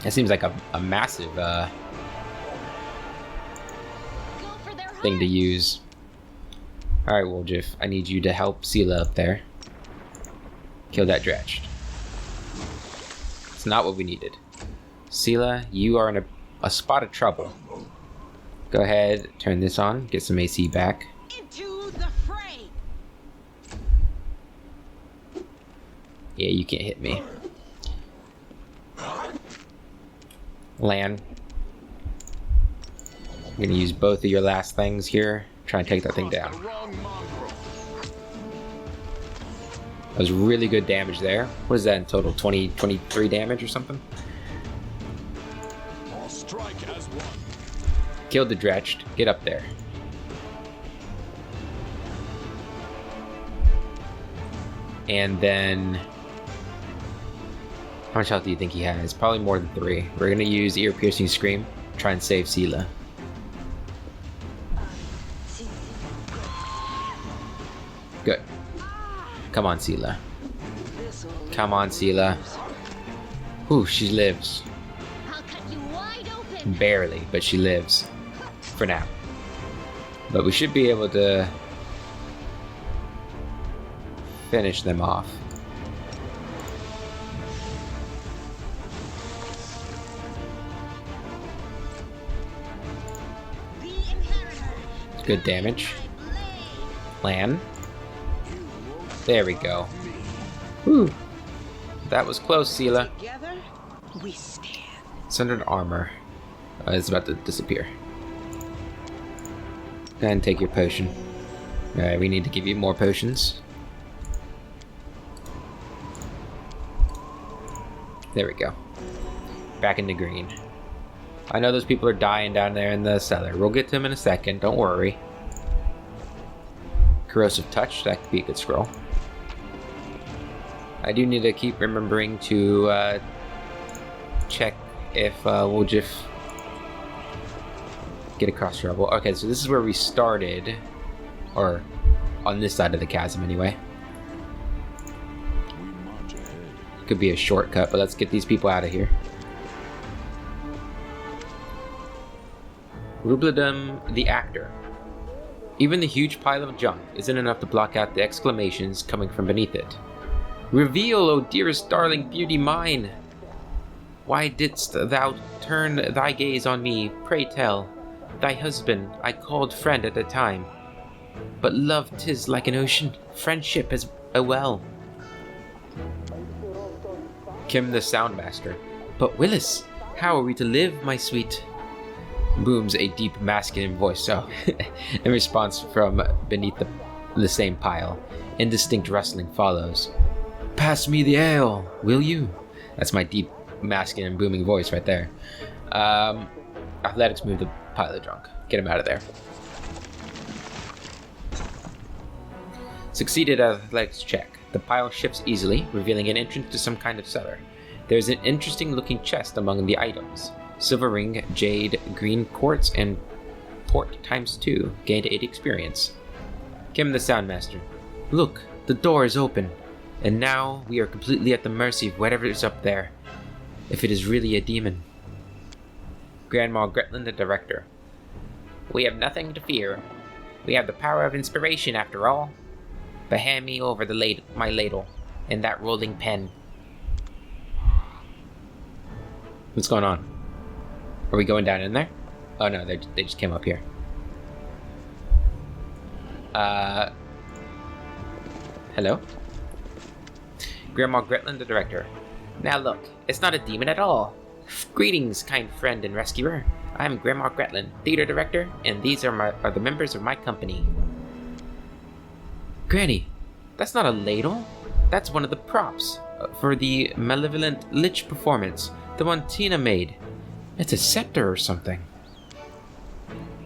That seems like a massive thing to use. Alright, Woljif, I need you to help Sela up there. Kill that Dretch. It's not what we needed. Sela, you are in a spot of trouble. Go ahead, turn this on, get some AC back. Into the fray. Yeah, you can't hit me. Lan. I'm gonna use both of your last things here. Try and take that thing down. The wrong mongrel. That was really good damage there. What is that in total? 23 damage or something? All strike as one. Killed the Dretched. Get up there. And then... how much health do you think he has? Probably more than 3. We're gonna use Ear-Piercing Scream. Try and save Sela. Good. Come on, Sela. Come on, Sela. Whew, she lives. I'll cut you wide open. Barely, but she lives. For now. But we should be able to finish them off. The Inheritor. Good damage. Lan. There we go. Whew. That was close, Sela. Together, we stand. Sundered armor. It's about to disappear. Go ahead and take your potion. Alright, we need to give you more potions. There we go. Back into green. I know those people are dying down there in the cellar. We'll get to them in a second, don't worry. Corrosive touch, that could be a good scroll. I do need to keep remembering to check if we'll just get across trouble. Okay, so this is where we started, or on this side of the chasm anyway. Could be a shortcut, but let's get these people out of here. Rubladum the actor. Even the huge pile of junk isn't enough to block out the exclamations coming from beneath it. Reveal, O dearest darling beauty mine! Why didst thou turn thy gaze on me, pray tell? Thy husband I called friend at the time. But love 'tis like an ocean, friendship as a well. Kim the Soundmaster. But Willis, how are we to live, my sweet? Booms a deep masculine voice, in response from beneath the same pile. Indistinct rustling follows. Pass me the ale, will you? That's my deep masculine booming voice right there. Athletics move the pile of junk. Get him out of there. Succeeded athletics check. The pile shifts easily, revealing an entrance to some kind of cellar. There's an interesting looking chest among the items. Silver ring, jade, green quartz, and port ×2. Gained 8 experience. Kim the Soundmaster. Look, the door is open. And now we are completely at the mercy of whatever is up there. If it is really a demon. Grandma Gretland the Director. We have nothing to fear. We have the power of inspiration after all. But hand me over my ladle and that rolling pen. What's going on? Are we going down in there? Oh no, they just came up here. Hello? Grandma Gretland the Director. Now look, it's not a demon at all. Greetings, kind friend and rescuer. I'm Grandma Gretland, Theater Director, and these are the members of my company. Granny, that's not a ladle. That's one of the props for the Malevolent Lich performance, the one Tina made. It's a scepter or something.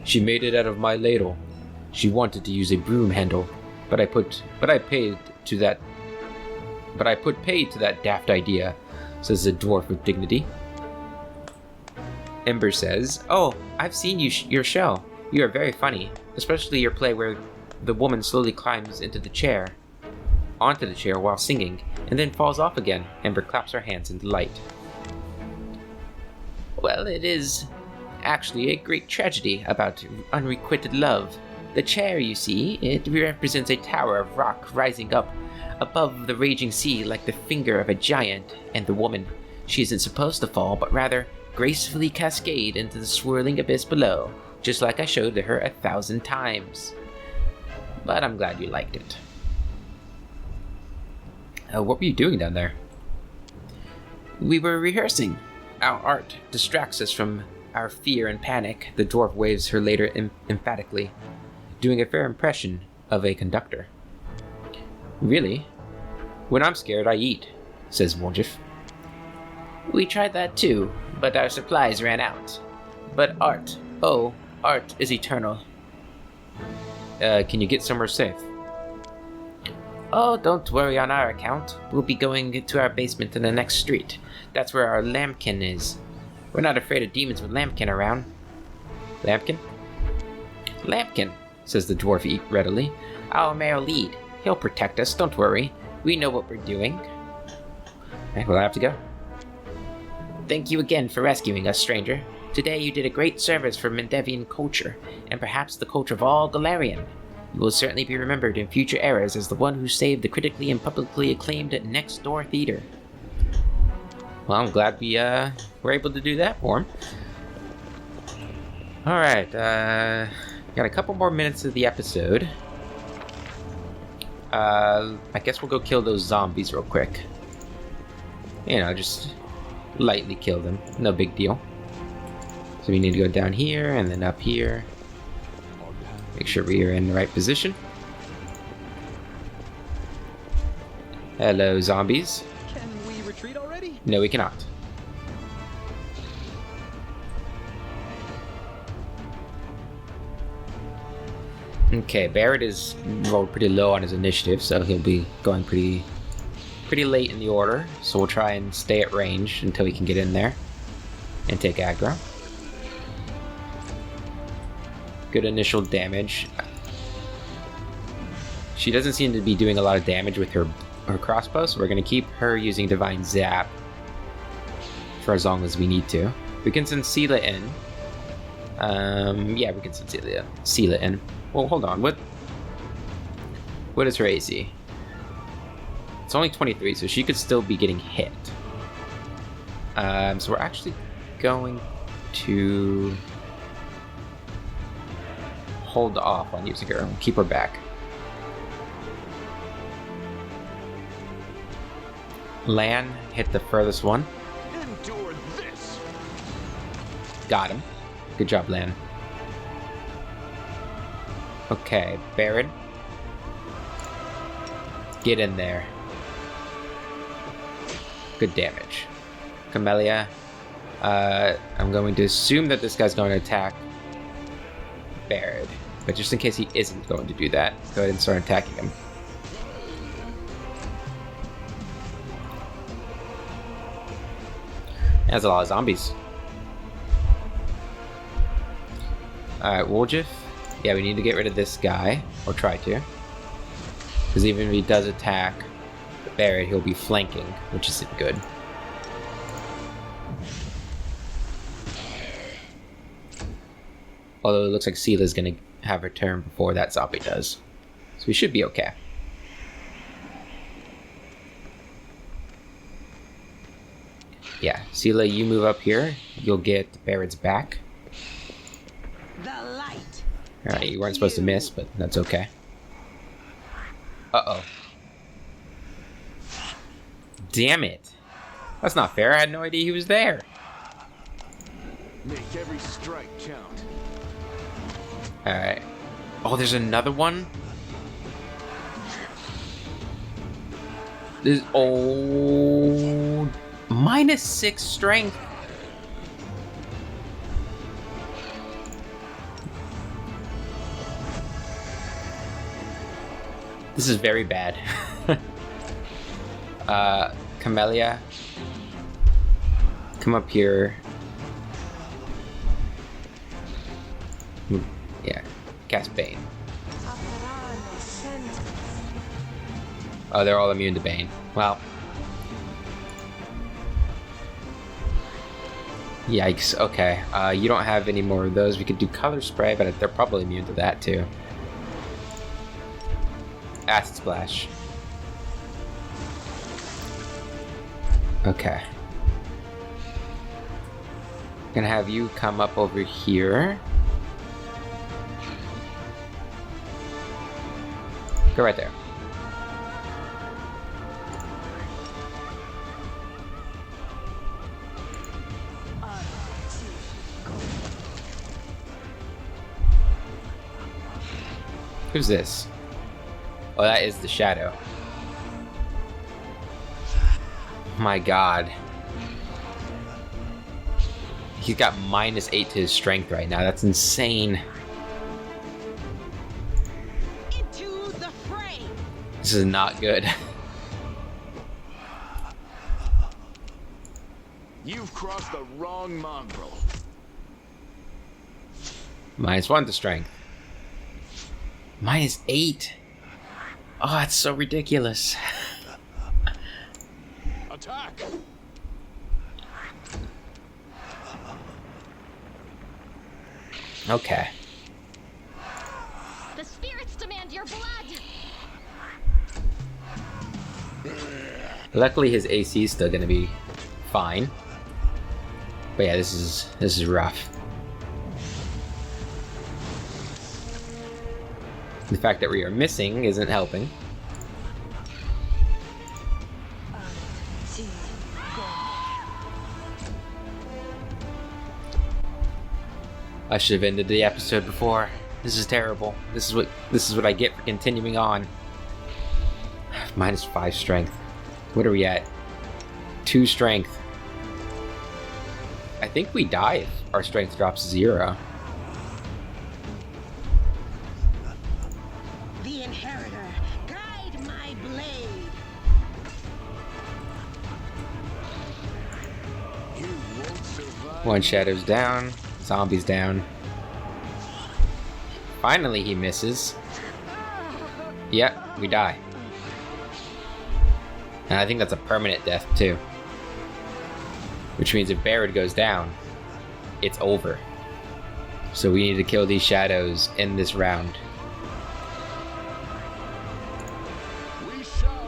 She made it out of my ladle. She wanted to use a broom handle, but I put paid to that daft idea, says the dwarf with dignity. Ember says, "Oh, I've seen your show. You are very funny, especially your play where the woman slowly climbs onto the chair while singing, and then falls off again." Ember claps her hands in delight. Well, it is actually a great tragedy about unrequited love. The chair, you see, it represents a tower of rock rising up above the raging sea like the finger of a giant, and the woman, she isn't supposed to fall, but rather gracefully cascade into the swirling abyss below, just like I showed her 1,000 times. But I'm glad you liked it. What were you doing down there? We were rehearsing. Our art distracts us from our fear and panic, the dwarf waves her later emphatically, doing a fair impression of a conductor. Really? When I'm scared, I eat, says Morgif. We tried that too, but our supplies ran out. But art is eternal. Can you get somewhere safe? Oh, don't worry on our account. We'll be going to our basement in the next street. That's where our lambkin is. We're not afraid of demons with lambkin around. Lambkin? Lambkin, says the dwarf readily. Our male lead. He'll protect us, don't worry. We know what we're doing. Okay, we'll have to go. Thank you again for rescuing us, stranger. Today you did a great service for Mendevian culture, and perhaps the culture of all Galarian. You will certainly be remembered in future eras as the one who saved the critically and publicly acclaimed Next Door Theater. Well, I'm glad we were able to do that for him. Alright, got a couple more minutes of the episode. I guess we'll go kill those zombies real quick. You know, just lightly kill them. No big deal. So we need to go down here and then up here. Make sure we are in the right position. Hello, zombies. Can we retreat already? No, we cannot. Okay, Barrett is rolled pretty low on his initiative, so he'll be going pretty late in the order. So we'll try and stay at range until we can get in there and take aggro. Good initial damage. She doesn't seem to be doing a lot of damage with her crossbow, so we're going to keep her using Divine Zap for as long as we need to. We can send Sela in. Yeah, we can send Sela in. Well, hold on. What is her AC? It's only 23, so she could still be getting hit. So we're actually going to hold off on using her and keep her back. Lan hit the furthest one. Endure this. Got him. Good job, Lan. Okay, Baron. Get in there. Good damage. Camellia. I'm going to assume that this guy's going to attack Baron. But just in case he isn't going to do that, go ahead and start attacking him. That's a lot of zombies. Alright, Woljif. Yeah, we need to get rid of this guy. Or try to. Because even if he does attack Barrett, he'll be flanking, which isn't good. Although it looks like Sela's gonna have her turn before that zombie does. So we should be okay. Yeah, Sela, you move up here. You'll get Barrett's back. The light. Alright, you weren't supposed to miss, but that's okay. Uh-oh. Damn it. That's not fair. I had no idea he was there. Make every strike count. Alright. Oh, there's another one? This... Oh... -6 strength. This is very bad. Camellia. Come up here. Yeah. Cast Bane. Oh, they're all immune to Bane. Well. Yikes, okay. You don't have any more of those. We could do Color Spray, but they're probably immune to that too. Acid Splash. Okay. Gonna have you come up over here. Go right there. Who's this? Oh, that is the Shadow. My god. He's got -8 to his strength right now. That's insane. Into the fray. This is not good. You've crossed the wrong mongrel. -1 to strength. -8. Oh, that's so ridiculous. Attack. Okay. The spirits demand your blood. Luckily his AC is still gonna be fine. But yeah, this is rough. The fact that we are missing isn't helping. I should have ended the episode before. This is terrible. This is what I get for continuing on. -5 strength. What are we at? 2 strength. I think we die if our strength drops 0. The Inheritor, guide my blade. You won't survive. One shadow's down. Zombie's down. Finally he misses. Yep, we die. And I think that's a permanent death too. Which means if Barrett goes down, it's over. So we need to kill these shadows in this round.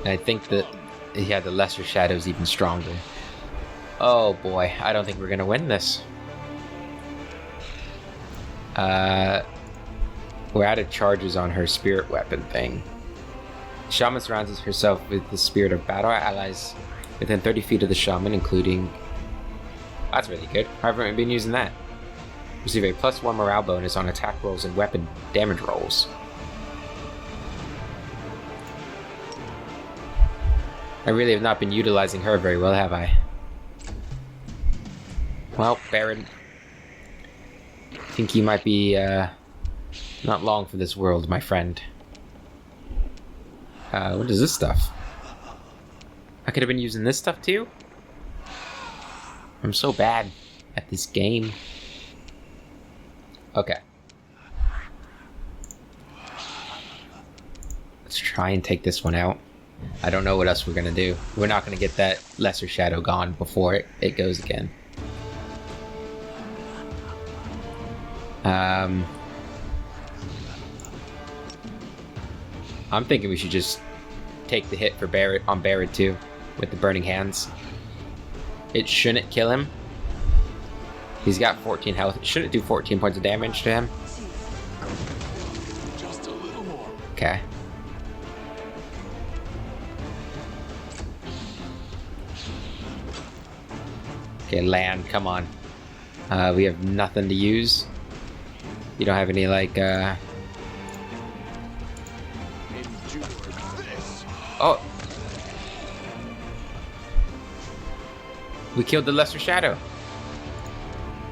And I think that the lesser shadows even stronger. Oh boy, I don't think we're gonna win this. We're out of charges on her spirit weapon thing. Shaman surrounds herself with the spirit of battle. Allies within 30 feet of the shaman, including... That's really good. How haven't we been using that? Receive a +1 morale bonus on attack rolls and weapon damage rolls. I really have not been utilizing her very well, have I? Well, Baron, I think you might be not long for this world, my friend. What is this stuff? I could have been using this stuff too? I'm so bad at this game. Okay. Let's try and take this one out. I don't know what else we're gonna do. We're not gonna get that lesser shadow gone before it goes again. I'm thinking we should just take the hit for Barrett on Barrett too, with the burning hands. It shouldn't kill him. He's got 14 health. It shouldn't do 14 points of damage to him. Just a little more. Okay. Okay, land, come on. We have nothing to use. You don't have any, like, Endure this. Oh! We killed the lesser shadow.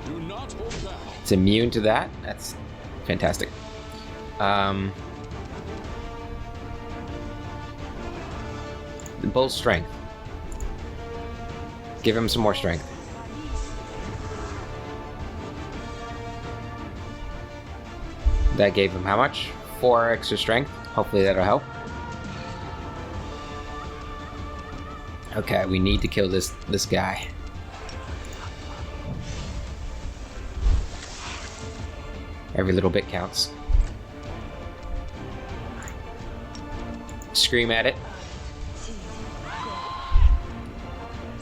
Do not hold back. It's immune to that. That's fantastic. The bull's strength. Give him some more strength. That gave him how much? 4 extra strength. Hopefully that'll help. Okay, we need to kill this guy. Every little bit counts. Scream at it.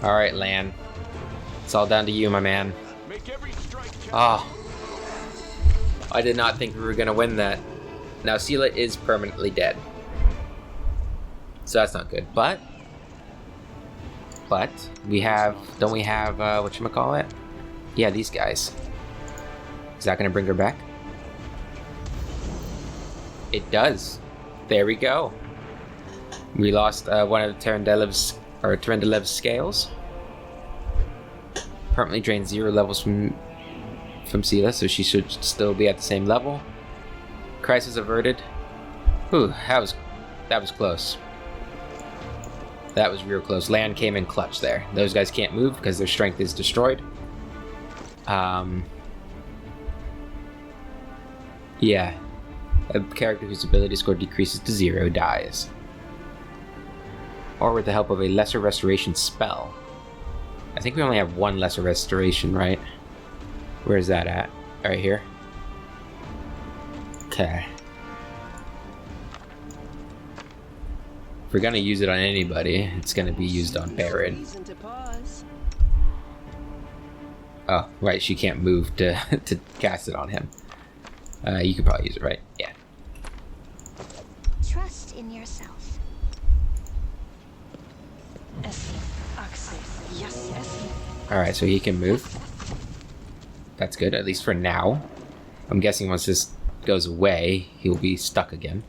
Alright, Lan. It's all down to you, my man. Make every strike count. Oh. I did not think we were gonna win that. Now, Sela is permanently dead. So that's not good. But we have... Don't we have, whatchamacallit? Yeah, these guys. Is that gonna bring her back? It does. There we go. We lost one of Terendelev's scales. Permanently drained 0 levels from Sela, so she should still be at the same level. Crisis averted. Whew, that was close. That was real close. Land came in clutch there. Those guys can't move because their strength is destroyed. Yeah. A character whose ability score decreases to 0 dies. Or with the help of a lesser restoration spell. I think we only have 1 lesser restoration, right? Where is that at? Right here. Okay. If we're gonna use it on anybody, it's gonna be used on Baron. Oh, right, she can't move to cast it on him. You could probably use it, right? Yeah. Trust in yourself. Alright, so he can move. That's good, at least for now. I'm guessing once this goes away, he'll be stuck again.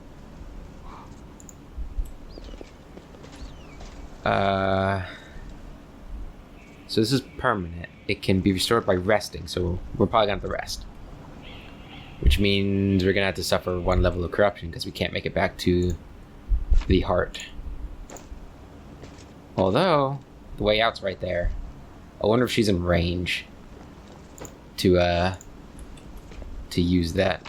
So this is permanent. It can be restored by resting, so we're probably gonna have to rest. Which means we're gonna have to suffer 1 level of corruption because we can't make it back to the heart. Although, the way out's right there. I wonder if she's in range to use that.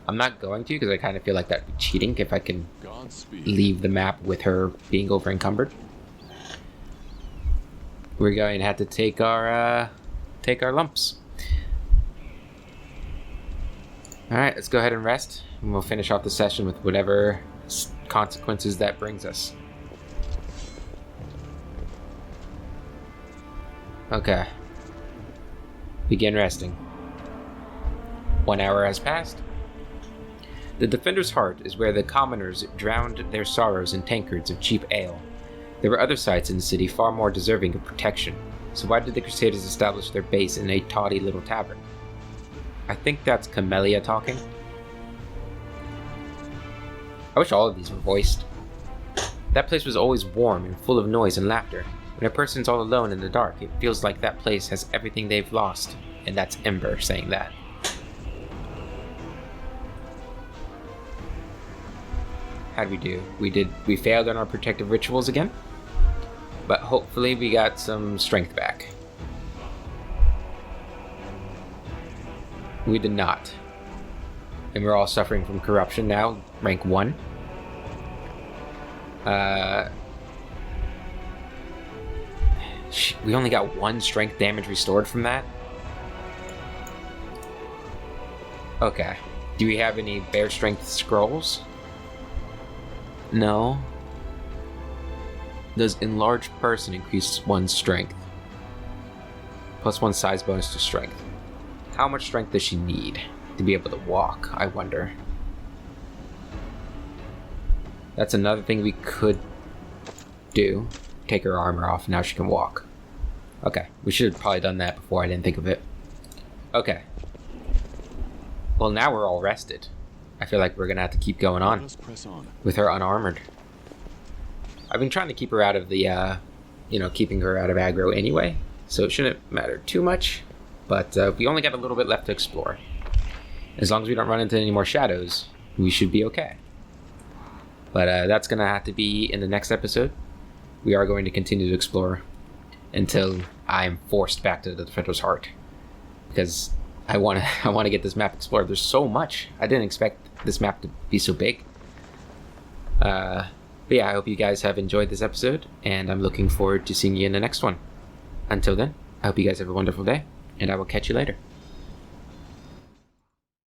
I'm not going to because I kind of feel like that'd be cheating if I can leave the map with her being over encumbered. We're going to have to take our lumps. Alright, let's go ahead and rest, and we'll finish off the session with whatever consequences that brings us. Okay. Begin resting. 1 hour has passed. The Defender's Heart is where the commoners drowned their sorrows in tankards of cheap ale. There were other sites in the city far more deserving of protection, so why did the Crusaders establish their base in a tawdry little tavern? I think that's Camellia talking. I wish all of these were voiced. That place was always warm and full of noise and laughter. When a person's all alone in the dark, it feels like that place has everything they've lost. And that's Ember saying that. How'd we do? We failed on our protective rituals again? But hopefully we got some strength back. We did not. And we're all suffering from corruption now, rank 1. We only got 1 strength damage restored from that? Okay. Do we have any bear strength scrolls? No. Does enlarged person increase 1 strength? Plus 1 size bonus to strength. How much strength does she need to be able to walk, I wonder? That's another thing we could do. Take her armor off, now she can walk. Okay, we should have probably done that before, I didn't think of it. Okay. Well, now we're all rested. I feel like we're gonna have to keep going on with her unarmored. I've been trying to keep her out of the, keeping her out of aggro anyway, so it shouldn't matter too much, but we only got a little bit left to explore. As long as we don't run into any more shadows, we should be okay. But that's gonna have to be in the next episode. We are going to continue to explore until I'm forced back to the Defender's Heart, because I want to get this map explored. There's so much. I didn't expect this map to be so big. But yeah, I hope you guys have enjoyed this episode, and I'm looking forward to seeing you in the next one. Until then, I hope you guys have a wonderful day, and I will catch you later.